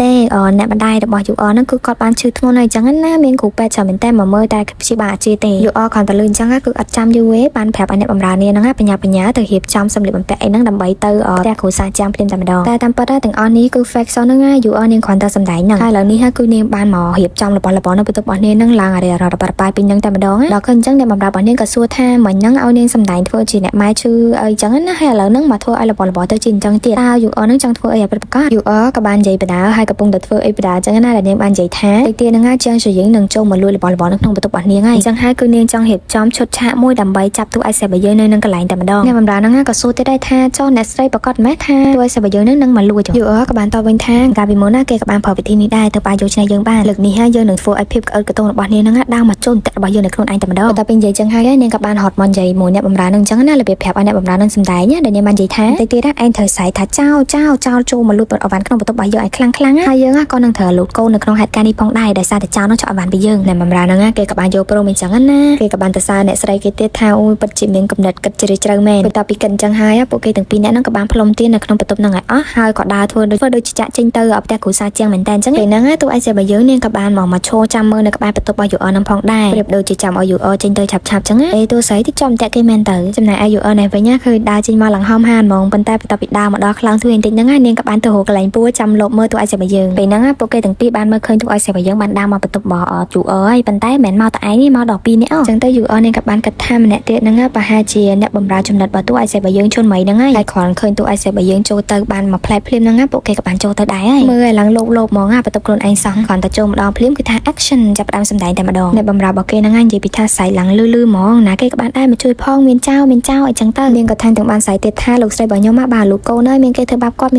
អ្នកបណ្ដាយរបស់ UR ហ្នឹងគឺគាត់បានឈឺធ្ងន់ហើយអញ្ចឹងណាមានគ្រូពេទ្យចាំមែនតើមកមើលតែព្យាបាលអាជីទេ UR គាត់តែលឺអញ្ចឹងគឺអត់ចាំយូរទេបានប្រាប់ឲ្យអ្នកបម្រើនាងហ្នឹងបញ្ញាទៅរៀបចំសម្លៀកបំពាក់អីហ្នឹងដើម្បីទៅផ្ទះគ្រូសាស្ត្រចាំភ្លាមតែម្ដងតែតាមពិតទាំងអស់នេះគឺ fake សោះហ្នឹង UR នាងគ្រាន់តែសម្ដែងហ្នឹងហើយឥឡូវនេះគឺនាងបានមករៀបចំរបស់នៅបន្ទប់របស់នាងហ្នឹងឡើងរ៉ាប៉ាយពេញហ្នឹងតែម្ដងដល់ឃើញអញ្ចឹងអ្នកបម្រើរបស់នាងក៏សួរថាមិញហ្នឹងឲ្យនាងសម្ដែងធ្វើជាអ្នកម៉ែឈឺអីចឹងណាហើយឥឡូវហ្នឹងមកធ្វើឲ្យរបស់ទៅជាអញ្ចឹងទៀតតើ UR ហ្នឹងចង់ធ្វើអីឲ្យប្រកប UR ក៏បាននិយាយបដាហើយកំពុងតែធ្វើអីបដាអញ្ចឹងណាដែលនាងបាននិយាយថាតិចទៀតហ្នឹងជាងយើងនឹងចូលមកលួចរបស់នៅក្នុងបន្ទប់របស់នាងហើយអញ្ចឹងហើយគឺនាងចង់រៀបចំឈុតឆាកមួយដើម្បីចាប់ទូឲ្យសេបយើងនៅនឹងកន្លែងតែម្ដងអ្នកបម្រើហ្នឹងក៏សួរទៀតដែរថាចុះអ្នកស្រីប្រកាសមែនថាទូឲ្យសេបយើងនឹងមកលួច UR ក៏បានតបវិញថាកាលពីមុនណាគេក៏បានប្រើវិធីនេះដែរទៅបាយយកឆ្នៃយើងបានលើកនេះហើយយើងនឹងធ្វើឲ្យភាពក្អើតកតងរបស់នាងហ្នឹងដើរមកចូលតែរបស់យើងនៅខ្លួនឯងតែម្ដងតែពេលនិយាយចឹងហើយនាងក៏បានហត់មកនិយាយមួយអ្នកបម្រើហ្នឹងចឹងណារបៀបប្រាប់ឲ្យអ្នកបម្រើហ្នឹងសម្ដែងដែលនាងបាននិយាយថាតិចទៀតឯងត្រូវស្រែកថាចោលចូលមកលួចអវ៉ាន់ក្នុងបន្ទប់របស់យើងឲ្យខ្លាំងហើយយើងក៏នឹងត្រូវលូតកូននៅក្នុងហេតុការណ៍នេះផងដែរដោយសារតែចោលនោះចោលអវ៉ាន់ពីយើងអ្នកបម្រើហ្នឹងគេក៏បានយកព្រមអញ្ចឹងណាគេក៏បានទៅសារអ្នកស្រីគេទៀតថាអូយពិតជាមានកំណត់គិតជ្រៅជ្រៅមែនបន្ទាប់ពីគិតអញ្ចឹងហើយពួកគេទាំងពីរអ្នកហ្នឹងក៏បានផ្លុំទៀននៅក្នុងបន្ទប់ហ្នឹងឲ្យអស់ហើយក៏ដើរធ្វើដូចជាចាក់ចេញទៅផ្ទះគ្រូសាស្ត្រជាងមែនតើអញ្ចឹងពេលហ្នឹងទូឯស្រីរបស់យើងនាងក៏បានមកឈរចាំមើលនៅក្បែរបន្ទប់របស់ UR ហ្នឹងផងដែរប្រៀបដូចជាចាំឲ្យ UR ចេញទៅឆាប់ចឹងតួស្រីទីចំតាក់គេមែនទៅចំណែក UR នេះវិញគឺដើរចេញមកឡើងហមហានហ្មងប៉ុន្តែបន្ទាប់ពីដើរមកដល់ខ្លាំងធ្វើបន្តិចហ្នឹងនាងក៏បានទៅរកកន្លែងពួរចាំលបមើលទូឯស្រីរបស់យើងពេលហ្នឹងពួកគេទាំងពីរបានមើលឃើញទូឯស្រីរបស់យើងបានដើរមកបន្ទប់របស់ UR ហើយប៉ុន្តែមិនមកតែឯងនេះមកដល់2នាក់អញ្ចឹងទៅ UR នាងក៏បានគិតថាម្នាក់ទៀតហ្នឹងប្រហែលជាអ្នកបម្រើចំណិតរបស់ទូឯស្រីរបស់យើងជន់មីហ្នឹងហើយគ្រាន់ឃើញទូឯស្រីរបស់យើងចូលទៅបានមកផ្លែភ្លាមហ្នឹងពួកគេក៏បានចូលទៅដែរហើយមើលឲ្យឡើងលោបហ្មងបន្ទប់ខ្លួនឯងសោះគ្រាន់តែចូលម្ដងភ្លាមគឺថា action ចាប់ផ្ដើមសម្ដែងតែម្ដងអ្នកបម្រើរបស់គេហ្នឹងនិយាយពីថាសៃឡើងលឺហ្មងណាគេក៏បានដែរមកជួយផងមានចៅអញ្ចឹងទៅនាងក៏ថែមទាំងបានសៃទៀតថាលោកស្រីរបស់ខ្ញុំបានលោកកូនហើយមានគេធ្វើបាបគាត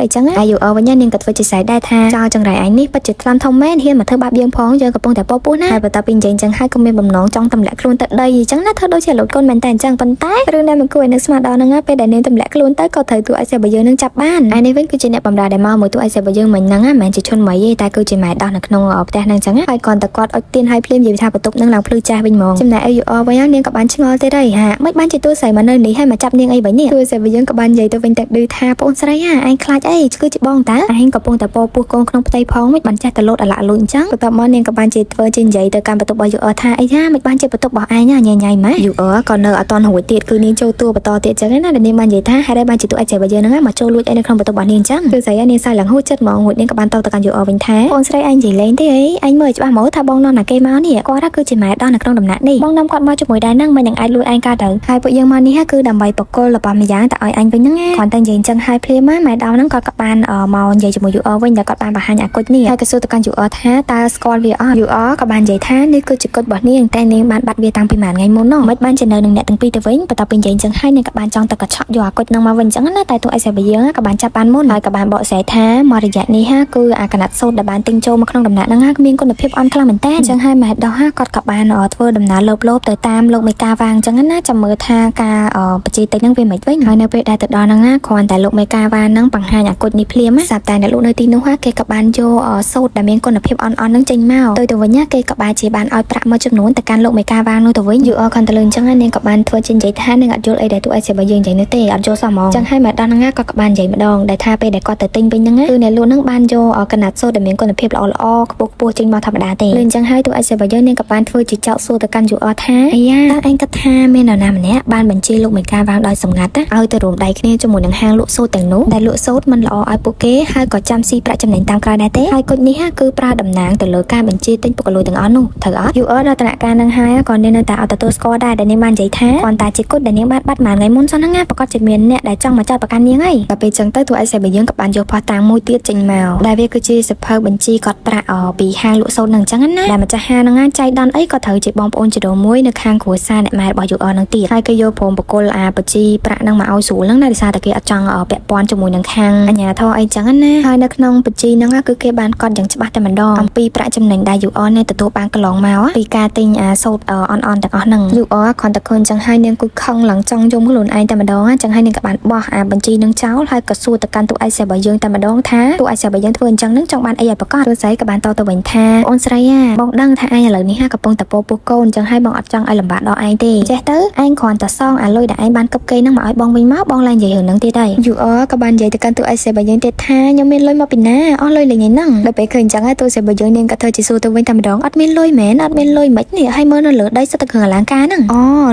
់អីចឹងហើយ UR វិញនាងក៏ធ្វើជាសៃដែរថាចៅចង្រៃឯងនេះពិតជាថ្លាន់ធំមែនហ៊ានមកធ្វើបាបយើងផងយើងកំពុងតែពោះណាហើយបន្ទាប់ពីនិយាយអញ្ចឹងហើយក៏មានបំណងចង់ទម្លាក់ខ្លួនទៅដីអញ្ចឹងណាធ្វើដូចជាលោកកូនមែនតែអញ្ចឹងប៉ុន្តែរឿងដែលមិនគួរឲ្យនឹកស្មានដល់ហ្នឹងពេលដែលនាងទម្លាក់ខ្លួនទៅក៏ត្រូវទូឲ្យសេបយើងនឹងចាប់បានហើយនេះវិញគឺជាអ្នកបម្រើដែលមកមួយទូឲ្យសេបយើងមិញហ្នឹងមិនមែនជាឈុនមីទេតែគឺជាម៉ែដោះនៅក្នុងផ្ទះហ្នឹងអញ្ចឹងហើយគាត់តែគាត់អុចទៀនឲ្យភ្លាមនិយាយថាបន្ទប់ហ្នឹងឡើងភ្លឺចាស់វិញហ្មងចំណែក UR វិញនាងក៏បានឆ្ងល់ទៀតហើយហាមិនបានជាទូស្រីមកនៅនេះហើយមកចាប់នាងអីវិញនេះទូសេបយើងក៏បាននិយាយទៅវិញតែឌឺថាបងស្រីឯងខ្លាចអីគឺជាបងតើឯងកំពុងតែពោះកូនក្នុងផ្ទៃផងមិនបានចេះតែលោតអាឡាក់លួចអញ្ចឹងបន្ទាប់មកនាងក៏បានជាធ្វើជានិយាយទៅកាន់បន្ទប់របស់ UR ថាអីថាមិនបានជាបន្ទប់របស់ឯងញ៉ៃម៉ែ UR ក៏នៅអត់តន់រួចទៀតគឺនាងចូលតួបន្តទៀតអញ្ចឹងណាដែលនាងបាននិយាយថាហេតុអីបានជាទូអាចរបស់យើងហ្នឹងមកចូលលួចអីនៅក្នុងបន្ទប់របស់នាងអញ្ចឹងគឺស្អីនាងសៃឡើងហួចចិត្តហ្មងរួចនាងក៏បានទៅកាន់ UR វិញថាបងស្រីឯងនិយាយលេងទេអីឯងមើលច្បាស់មកថាបងនាំណាគេមកនេះគាត់គឺជាម៉ែដោះនៅក្នុងដំណាក់នេះបងនាំគាត់មកជាមួយដែរហ្នឹងមិននឹងអាចលួចឯងកើតទៅហើយពួកយើងមកនេះគឺដើម្បីបកគលរបស់ម្យ៉ាងតែឲ្យអញវិញហ្នឹងគាត់តែនិយាយអញ្ចឹងហើយភ្លាមម៉ែដោះហ្នឹងគាត់ក៏បានមកនិយាយជាមួយ UR វិញតែគាត់បានបង្ហាញអាគុជនេះហើយក៏សួរទៅកាន់ UR ថាតើស្គាល់វាអត់ UR ក៏បាននិយាយថានេះគឺជាគុជរបស់នាងតែនាងបានបាត់វាតាំងពីមួយថ្ងៃមុននោះមិនបានជានៅនឹងអ្នកទាំងពីរទៅវិញបន្ទាប់ពីនិយាយអញ្ចឹងហើយនាងក៏បានចង់ទៅកឆក់យកអាគុជហ្នឹងមកវិញអញ្ចឹងណាតែទូឲ្យសេបយើងក៏បានចាប់បានមុនហើយក៏បានបកស្រាយថាមករយៈនេះគឺអាកណាត់សូត្រដែលបានទិញចូលមកក្នុងដំណាក់ហ្នឹងមានគុណភាពអន់ខ្លាំងមែនតើអញ្ចឹងហើយម៉ែដោះគាត់ក៏បានធ្វើដំណើរលបទៅតាមលោកមេកាវ៉ាអញ្ចឹងណាចាំមើលថាការបច្ចេកទេសហ្នឹងវាមិនវិញហើយនៅពេលដែលទៅដល់ហ្នឹងគ្រាន់តែលោកមេកាវ៉ាហ្នឹងបង្ហាញអាគុជនេះភ្លាមស្រាប់តែអ្នកលោកនៅទីនោះគេក៏បានយកសូត្រដែលមានគុណភាពអន់ហ្នឹងចេញមកទៅវិញគេក៏បានជាបានឲ្យប្រាក់មួយចំនួនទៅកាន់លោកមេកាវ៉ានោះទៅវិញ UR ខនតលឿនអញ្ចឹងនាងក៏បានធ្វើជានិយាយថានឹងអត់យល់អីដែលទូឲ្យសេបយើងនិយាយនោះទេអត់យល់សោះហ្មងអញ្ចឹងហើយម៉ែដោះហ្នឹងក៏បាននិយាយម្ដងដែលថាពេលដែលគាត់ទៅទិញវិញហ្នឹងគឺអ្នកលក់ហ្នឹងបានយកកណាត់សូត្រដែលមានគុណភាពល្អខ្ពស់ចេញមកធម្មតាទេលឿនអញ្ចឹងហើយទូឲ្យសេបយើងនាងក៏បានធ្វើជាចោតសួរទៅកាន់ UR ថាអាយ៉ាតើឯងគិតថាមាននរណាម្នាក់បានបញ្ជាលោកមេកាវ៉ាដោយសម្ងាត់ឲ្យទៅរួមដៃគ្នាជាមួយនឹងហាងលក់សូត្រទាំងនោះដែលលក់សូត្រមិនល្អឲ្យពួកគេហើយក៏ចាំស៊ីប្រាក់ចំណេញតាមក្រោយដែរទេហើយគុជនេះគឺប្រើតំណាងទៅលើការបញ្ជាទិញពុករលួយទាំងអស់នោះត្រូវអត់ UR ដល់ដំណាក់កាលហ្នឹងហើយក៏នាងនៅតែអត់ទទួលស្គាល់ដែរដែលនាងបាននិយាយថាគាត់តែជាគុជដែលនាងបានបាត់មួយថ្ងៃមុនសោះហ្នឹងប្រកាសជាមានអ្នកដែលចង់មកចោទប្រកាន់នាងហើយដល់ពេលចឹងទៅទូឲ្យសេបយើងក៏បានយកផុសតាំងមួយទៀតចេញមកដែលវាគឺជាសភៅបញ្ជីកត់ប្រាក់ពីហាងលក់សូត្រហ្នឹងអញ្ចឹងណាដែលម្ចាស់ហាងហ្នឹងចៃដន្យអីក៏ត្រូវជាបងប្អូនជីដូនមួយនៅខាងគ្រួសារអ្នកម៉ែរបស់ UR ហ្នឹងទៀតហើយគេយកព្រមបកគលបញ្ជីប្រាក់ហ្នឹងមកឲ្យស្រួលហ្នឹងណាដោយសារតែគេអត់ចង់ពាក់ ពាន់ជាមួយនឹងខាងអាជ្ញាធរអីចឹងណាហើយនៅក្នុងបញ្ជីហ្នឹងគឺគេបានកត់យ៉ាងច្បាស់តែម្ដងអំពីប្រាក់ចំណេញដែល UR នេះទទួលបានកន្លងមកពីការទិញសូត្រអន់ទាំងអស់ហ្នឹង UR គ្រាន់តែឃើញចឹងហើយនាងគឺខឹងឡើងចង់យំខ្លួនឯងតែម្ដងចឹងហើយនាងក៏បានបោះបញ្ជីនឹងចោលហើយក៏សួរទៅកាន់ទូឯកសាររបស់យើងតែម្ដងថាទូឯកសាររបស់យើងធ្វើអញ្ចឹងហ្នឹងចង់បានអីឲ្យប្រកាសឬស្រីក៏បានតទៅវិញថាអូនស្រីបងដឹងថាឯងឥឡូវនេះកំពុងតែពោះកូនចឹងហើយបងអត់ចង់ឲ្យលំបាកដល់ឯងទេចេះទៅឯងគ្រាន់តែសងអាលុយដែលឯងបានកឹបកេហ្នឹងមកឲ្យបងវិញមកបងឡើងនិយាយរឿងហ្នឹងទៀតហើយ UR ក៏បាននិយាយទៅកាន់ទូឯកសាររបស់យើងទៀតថាខ្ញុំមានលុយមកពីណាអស់លុយលេងហ្នឹងដល់ពេលឃើញអញ្ចឹងហើយទូឯកសាររបស់យើងនាងក៏ធ្វើជាសួរទៅវិញតែម្ដងអត់មានលុយមែនអត់មានលុយមិននេះហើយមើលនៅលើដីសុទ្ធតែគ្រឿងអលង្ការហ្នឹង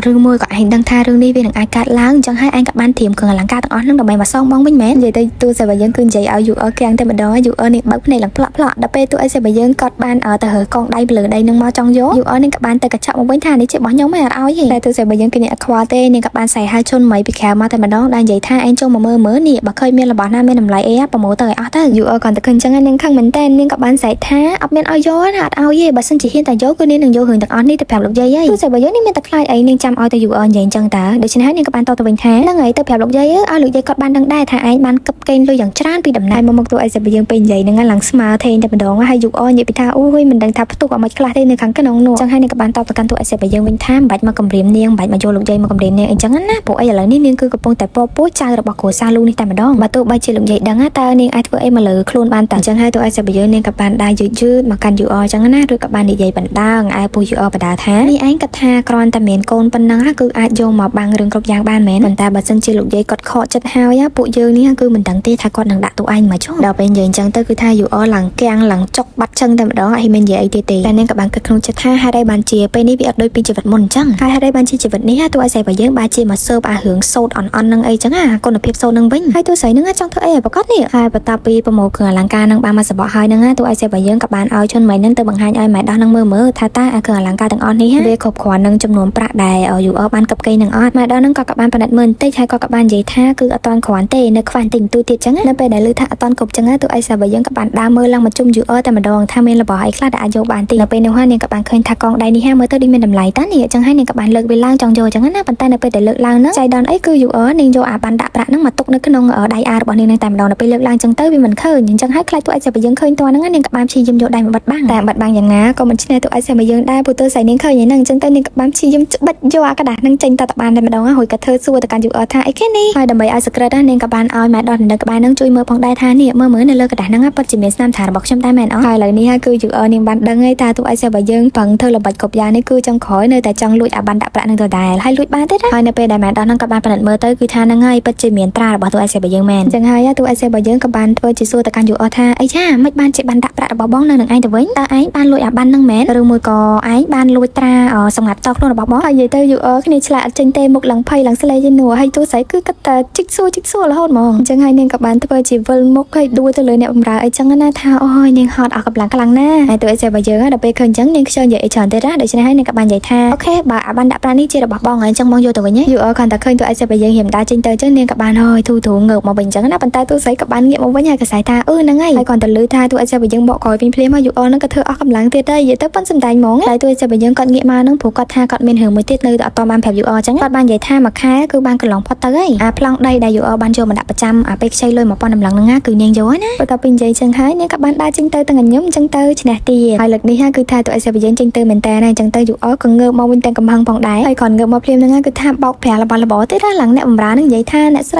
ឬមួយក៏ឯងដឹងថារឿងនេះវានឹងអាចកើតឡើងអញ្ចឹងហើយឯងក៏បានត្រៀមគ្រឿងអលង្ការទាំងអស់ហ្នឹងដើម្បីមកសងបងវិញមែននិយាយទៅទូឯកសាររបស់យើងគឺនិយាយឲ្យ UR កាំងតែម្ដង UR នេះបើកភ្នែកឡើងផ្លាក់ដល់ពេលទូឯកសាររបស់យើងក៏បានទៅហើកងដៃលើដីនឹងមកចង់យក UR នេះក៏បានទៅកញ្ចក់មកវិញថានេះជារបស់ខ្ញុំឯងអត់ឲ្យទេតែទូឯកសាររបស់យើងគឺអ្នកអត់ខ្វល់ទេនាងក៏បានសែហៅជន់មីពីក្រៅមកតែម្ដងដែលនិយាយថាឯងចូលមកមើលនេះបើឃើញមានរបស់ណាមានតម្លៃអីប្រម៉ូទទៅឲ្យអស់ទៅ UR គាត់តែឃើញអញ្ចឹងនាងខឹងមែនតើនាងក៏បានសែកថាអត់មានឲ្យយកណាអត់ឲ្យទេបើសិនជាហ៊ានតែយកគឺនាងនឹងយករឿងទាំងអស់នេះទៅប្រាប់លោកយាយហើយទូឯកសាររបស់យើងនេះមានតែខ្លាចអីនាងចាំឲ្យទៅ UR និយាយអញ្ចឹងតើដូច្នេះហើយនាងក៏បានតទៅវិញថាហ្នឹងហើយទៅប្រាប់លោកយាយឲ្យលោកយាយគាត់បានដឹងដែរថាឯងបានកឹបកេងលុយយ៉ាងច្រើនពីដំណើរមកទូឯកសាររបស់យើងពេលនិយាយហ្នឹងឡើងស្មើថេងតែម្ដងហើយ UR និយាយពីថាអូយមិនដឹងថាផ្ទុកអាមិនខ្លះទេនៅខាងក្នុងនោះអញ្ចឹងហើយនាងក៏បានតបទៅកាន់ទូឯកសាររបស់យើងវិញថាមិនបាច់មកគំរាមនាងមិនបាច់មកយកលោកយាយមកគំរាមនាងអញ្ចឹងណាព្រោះអីឥឡូវនេះនាងគឺកំពុងតែពោះចៅរបស់គ្រួសារលោកនេះតែម្ដងបើទោះបីជាលោកយាយដឹងតើនាងអាចធ្វើអីមកលើខ្លួនបានតើអញ្ចឹងហើយទូឯកសាររបស់យើងនាងក៏បានដើរយឺតមកកាន់ UR អញ្ចឹងណាឬក៏បាននិយាយបណ្ដាឯពួក UR បណ្ដាថានេះឯងគិតថាគ្រាន់តែមានកូនប៉ុណ្ណឹងគឺអាចយកមកបាំងរឿងគ្រប់យ៉ាងបានមែនប៉ុន្តែបើសិនជាលោកយាយគាត់ខកចិត្តហើយពួកយើងនេះគឺមិនដឹងទេថាគាត់នឹងដាក់ទូឯងមកចុះដល់ពេលនិយាយអញ្ចឹងទៅគឺថា UR ឡើងកាំងឡើងចុកបាត់ជឹងតែម្ដងអត់មាននិយាយអីទៀតទេតែនាងក៏បានគិតក្នុងចិត្តថាហេតុអីបានជាពេលនេះវាអត់ដូចពីជីវិតមុនអញ្ចឹងហើយហេតុអីបានជាជីវិតនេះទូឯកសាររបស់យើងបានជាមកស៊ើបរឿងសូត្រអន់នឹងអីចឹងគុណភាពសូត្រនឹងវិញហើយទូស្រីនឹងចង់ធ្វើអីឲ្យប្រកាសនេះហើយបន្ទាប់ពីប្រមូលគ្រឿងអលង្ការនឹងបានមកសបកហើយនឹងទូឯកសាររបស់យើងក៏បានឲ្យជន់មីនឹងទៅបង្ហាញឲ្យម៉ែដោះនឹងមើលថាតើគ្រឿងអលង្ការទាំងអស់នេះវាគ្រប់គ្រាន់នឹងចំនួនប្រាក់ដែល UR បានកឹបកេងនឹងអត់ម៉ែដោះនឹងក៏បានប្រណិតមើលបន្តិចហើយក៏បាននិយាយថាគឺអត់ទាន់គ្រាន់ទេនៅខ្វះតិចតួចទៀតចឹងនៅពេលដែលឮថាអត់ទាន់គ្រប់ចឹងទូឯកសាររបស់យើងក៏បានដើរមើលឡើងមកជុំ UR តែម្ដងថាមានរបស់អីខ្លះដែលអាចយកបានទីនៅពេលនោះហើយនាងក៏បានឃើញថាកងដៃនេះមើលទៅដូចមានតម្លៃតានេះចឹងហើយនាងក៏បានលើកវាឡើងចង់យកចឹងណាប៉ុន្តែនៅពេលដែលលើកឡើងហ្នឹងចៃដន្យអីគឺ UR នាងយកអាបានដាក់ប្រាក់ហ្នឹងមកទុកនៅក្នុងដៃរបស់នាងតែម្ដងនៅពេលលើកឡើងចឹងទៅវាមិនឃើញអញ្ចឹងហើយខ្លាចទូឯកសាររបស់យើងឃើញតហ្នឹងនាងក៏បានព្យាយាមយកដៃមកបិទបាំងតែបិទបាំងយ៉ាងណាក៏មិនឈ្នះទូឯកសាររបស់យើងដែរព្រោះទូស្រីនាងឃើញហ្នឹងអញ្ចឹងទៅនាងក៏បានព្យាយាមច្បិចយកអាកដាស់ហ្នឹងចេញទៅបានតែម្ដងហើយក៏ធ្វើសួរទៅកាន់ UR ថាអីគេនេះហើយដើម្បីឲ្យសក្រិតនាងក៏បានឲ្យម៉ែដោះនៅក្បែរហ្នឹងជួយមើលផងដែរថានេះមើលនៅលើកដាស់ហ្នឹងពិតជាមានស្នាមថារបស់ខ្ញុំដែរមែនអត់ហើយឥឡូវនេះគឺ UR នាងបានដឹងហើយថាទូឯកសាររបស់យើងប្រឹងធ្វើល្បិចគ្រប់យ៉ាងនេះគឺចង់ក្រោយនៅតែចង់លួចអាបានដាក់ប្រាក់នឹងដដែលហើយលួចបានទេហើយនៅពេលដែលម៉ែដោះហ្នឹងក៏បានប្រណិតមើលទៅគឺថាហ្នឹងហើយពិតជាមានត្រារបស់ទូឯកសាររបស់យើងមែនអញ្ចឹងហើយទូឯកសាររបស់យើងក៏បានធ្វើជាសួរទៅកាន់ UR ថាអីចាមិនបានជាបានដាក់ប្រាក់របស់បងនៅនឹងឯងទៅវិញតើឯងបានលួចអាបានហ្នឹងមែនឬមួយក៏ឯងបានលួចត្រាសម្ងាត់តខ្លួនរបស់បងហើយនិយាយទៅ UR គ្នាឆ្លាតអត់ចេញទេមុខឡើងភ័យឡើងស្លេយនោះហើយទូស្រីគឺគាត់តែជីកសួររហូតហ្មងអញ្ចឹងហើយនាងក៏បានធ្វើជាវិលមុខហើយដួលទៅលើអ្នកបម្រើអីចឹងណាថាអូយនាងហត់អស់កម្លាំងខ្លាំងណាស់ហើយទូឯកសាររបស់យើងដល់ពេលឃើញអញ្ចឹងនាងខ្ជិលនិយាយអីច្រើនទៀតណាដូច្នេះហើយនាងក៏បាននិយាយថាអូខេបើអាបានដាក់ប្រាក់នេះជារបស់បងហើយអញ្ចឹងបងយកទៅវិញ UR គាត់តែឃើញទូឯកសាររបស់យើងរៀមដើរចេញទៅអញ្ចឹងនាងក៏បានហើយធូរងើបមកវិញអញ្ចឹងណាប៉ុន្តែទូស្រីក៏បានងាកមកវិញហើយក៏ស្អែកថាហ្នឹងហើយគាត់ទៅលឺថាទូឯកសាររបស់យើងបកក្រោយវិញភ្លាមមក UR នឹងក៏ធ្វើអស់កម្លាំងទៀតហើយនិយាយទៅប៉ុនសំដែងហ្មងតែទូឯកសាររបស់យើងគាត់ងាកមកហ្នឹងព្រោះគាត់ថាគាត់មានរឿងមួយទៀតនៅអត់តបានប្រាប់ UR អញ្ចឹងគាត់បាននិយាយថាមួយខែគឺបានកន្លងផុតទៅហើយអាប្លង់ដីដែល UR បានយកមកដាក់ប្រចាំអាពេលខ្ចីលុយ1000តម្លឹងហ្នឹងគឺនាងយកហើយណាបន្ទាប់ពីនិយាយអញ្ចឹងហើយនាងក៏បានដើរចេញទៅទាំងញញឹមអញ្ចឹងទៅឈ្នះទីហើយលើកនេះគឺថាទូឯកសាររបស់យើងចេញទៅមែនតើអញ្ចឹងទៅ UR ក៏ងើបមកវិញទាំងកំហឹងផងដែរហើយគាត់ងើបមកភ្លាមហ្នឹងគឺថាបោកប្រាស់របស់របរទៀតឡើងអ្នកបម្រើហ្នឹងនិយាយថាអ្នកស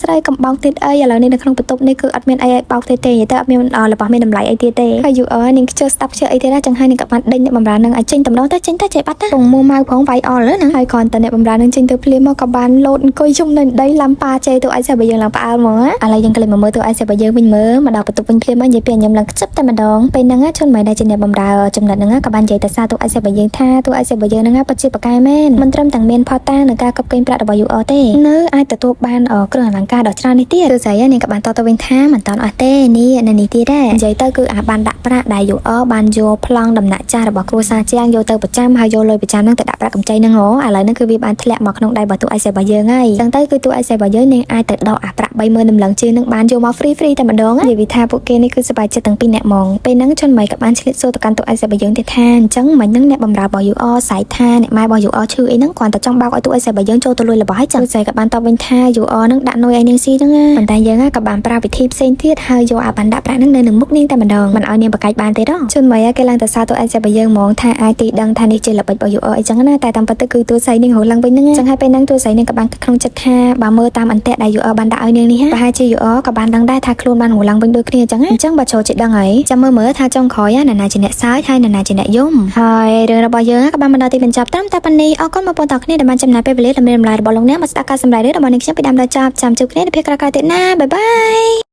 ្រីកំបោកទៀតអីឥឡូវនេះនៅក្នុងបន្ទប់នេះគឺអត់មានអីឲ្យបោកទេនិយាយទៅអត់មានរបស់មានតម្លៃអីទៀតទេហើយ UR នាងខ្ជិលស្ដាប់ខ្ជិលអីទៀតណាចឹងហើយនាងក៏បានដេញអ្នកបម្រើហ្នឹងឲ្យចេញតម្ដងទៅចេញទៅចេះបាត់ទៅពងមួម៉ៅផងវាយអល់ហ្នឹងហើយគ្រាន់តែអ្នកបម្រើហ្នឹងចេញទៅភ្លាមមកក៏បានលោតអង្គុយជុំនៅដីឡាំប៉ាចេទូឯកសាររបស់យើងឡើងផ្អើលហ្មងឥឡូវយើងក៏លេចមកមើលទូឯកសាររបស់យើងវិញមើលមកដល់បន្ទប់វិញភ្លាមមកនិយាយពីញ៉ាំឡើងខ្ជិបតែម្ដងពេលហ្នឹងជន់មិនដែលជាអ្នកបម្រើចំណិតហ្នឹងក៏បាននិយាយទៅសារទូឯកសាររបស់យើងថាទូឯកសាររបស់យើងហ្នឹងពិតជាប្រកែមែនមិនត្រឹមតែមានផតតានឹងការកឹបកេងប្រាក់របស់ UR ទេនៅអាចទទួលបានគ្រឿងអលង្ការដ៏ច្រើននេះទៀតទូស្រីនាងក៏បានតទៅវិញថាមិនតាន់អស់ទេនេះទៀតដែរនិយាយទៅគឺអាបានដាក់ប្រាក់ដែល UR បានយកប្លង់ដំណាក់ចាស់របស់គ្រួសារជាងយកទៅប្រចាំហើយយកលុយប្រចាំហ្នឹងទៅដាក់ប្រាក់កម្ចីហ្នឹងឥឡូវហ្នឹងគឺវាបានធ្លាក់មកក្នុងដៃរបស់ទូឯកសាររបស់យើងហើយចឹងទៅគឺទូឯកសាររបស់យើងនាងអាចទៅដកអាប្រាក់30000តម្លឹងជាងនឹងបានយកមក free តែម្ដងនិយាយថាពួកគេនេះគឺសប្បាយចិត្តទាំងពីរអ្នកហ្មងពេលហ្នឹងជន់ម៉ៃក៏បានឆ្លៀតសួរទៅកាន់ទូឯកសាររបស់យើងទៀតថាអញ្ចឹងមិញហ្នឹងអ្នកបម្រើរបស់ UR ស្អែកថាអ្នកម៉ែរបស់ UR ឈឺអីហ្នឹងគ្រាន់តែចង់បោកឲ្យទូឯកសាររបស់យើងចូលទៅលួចរបស់ហើយចឹងស្រីក៏បានតបវិញថា UR ហ្នឹងដាក់នុយឲ្យនាងស៊ី ចឹងណាប៉ុន្តែយើងក៏បានប្រើវិធីផ្សេងទៀតហើយយកអាបានដាក់ប្រាក់ហ្នឹងនៅនឹងមុខនាងតែម្ដងមិនឲ្យនាងបកាច់បានទេដល់ជន់មកគេឡើងទៅសារទូអេសរបស់យើងហ្មងថាអាចទីដឹងថានេះជាល្បិចរបស់ UR អីចឹងណាតែតាមពិតទៅគឺទូស័យនាងរហូតឡើងវិញហ្នឹងចឹងហើយពេលហ្នឹងទូស័យនាងក៏បានក្នុងចិត្តថាបើមើលតាមអន្ទាក់ដែល UR បានដាក់ឲ្យនាងនេះហាប្រហែលជា UR ក៏បានដឹងដែរថាខ្លួនបានរហូតឡើងវិញដូចគ្នាចឹងណាអញ្ចឹងបើចូលចិត្តដឹងហើយចាំមើលថាចុងក្រោយណាជាអ្នកសើចហើយណាជាអ្នកយំហើយរឿងរបស់យើងក៏បានមកដល់ទីបញ្ចប់ត្រឹមតែប៉ុណ្្នេះអរគុណបងប្អូនទាំងគ្នាដែលបានចំណាយពេលវេលាដើម្បីរំលែករបស់លោកអ្នកមកស្ដាប់ការសម្ដែងរបស់នាងខ្ញុំពីដើមដល់ចប់ចាំជួបគ្នានៅភាគក្រោយៗទៀតណាបាយបាយ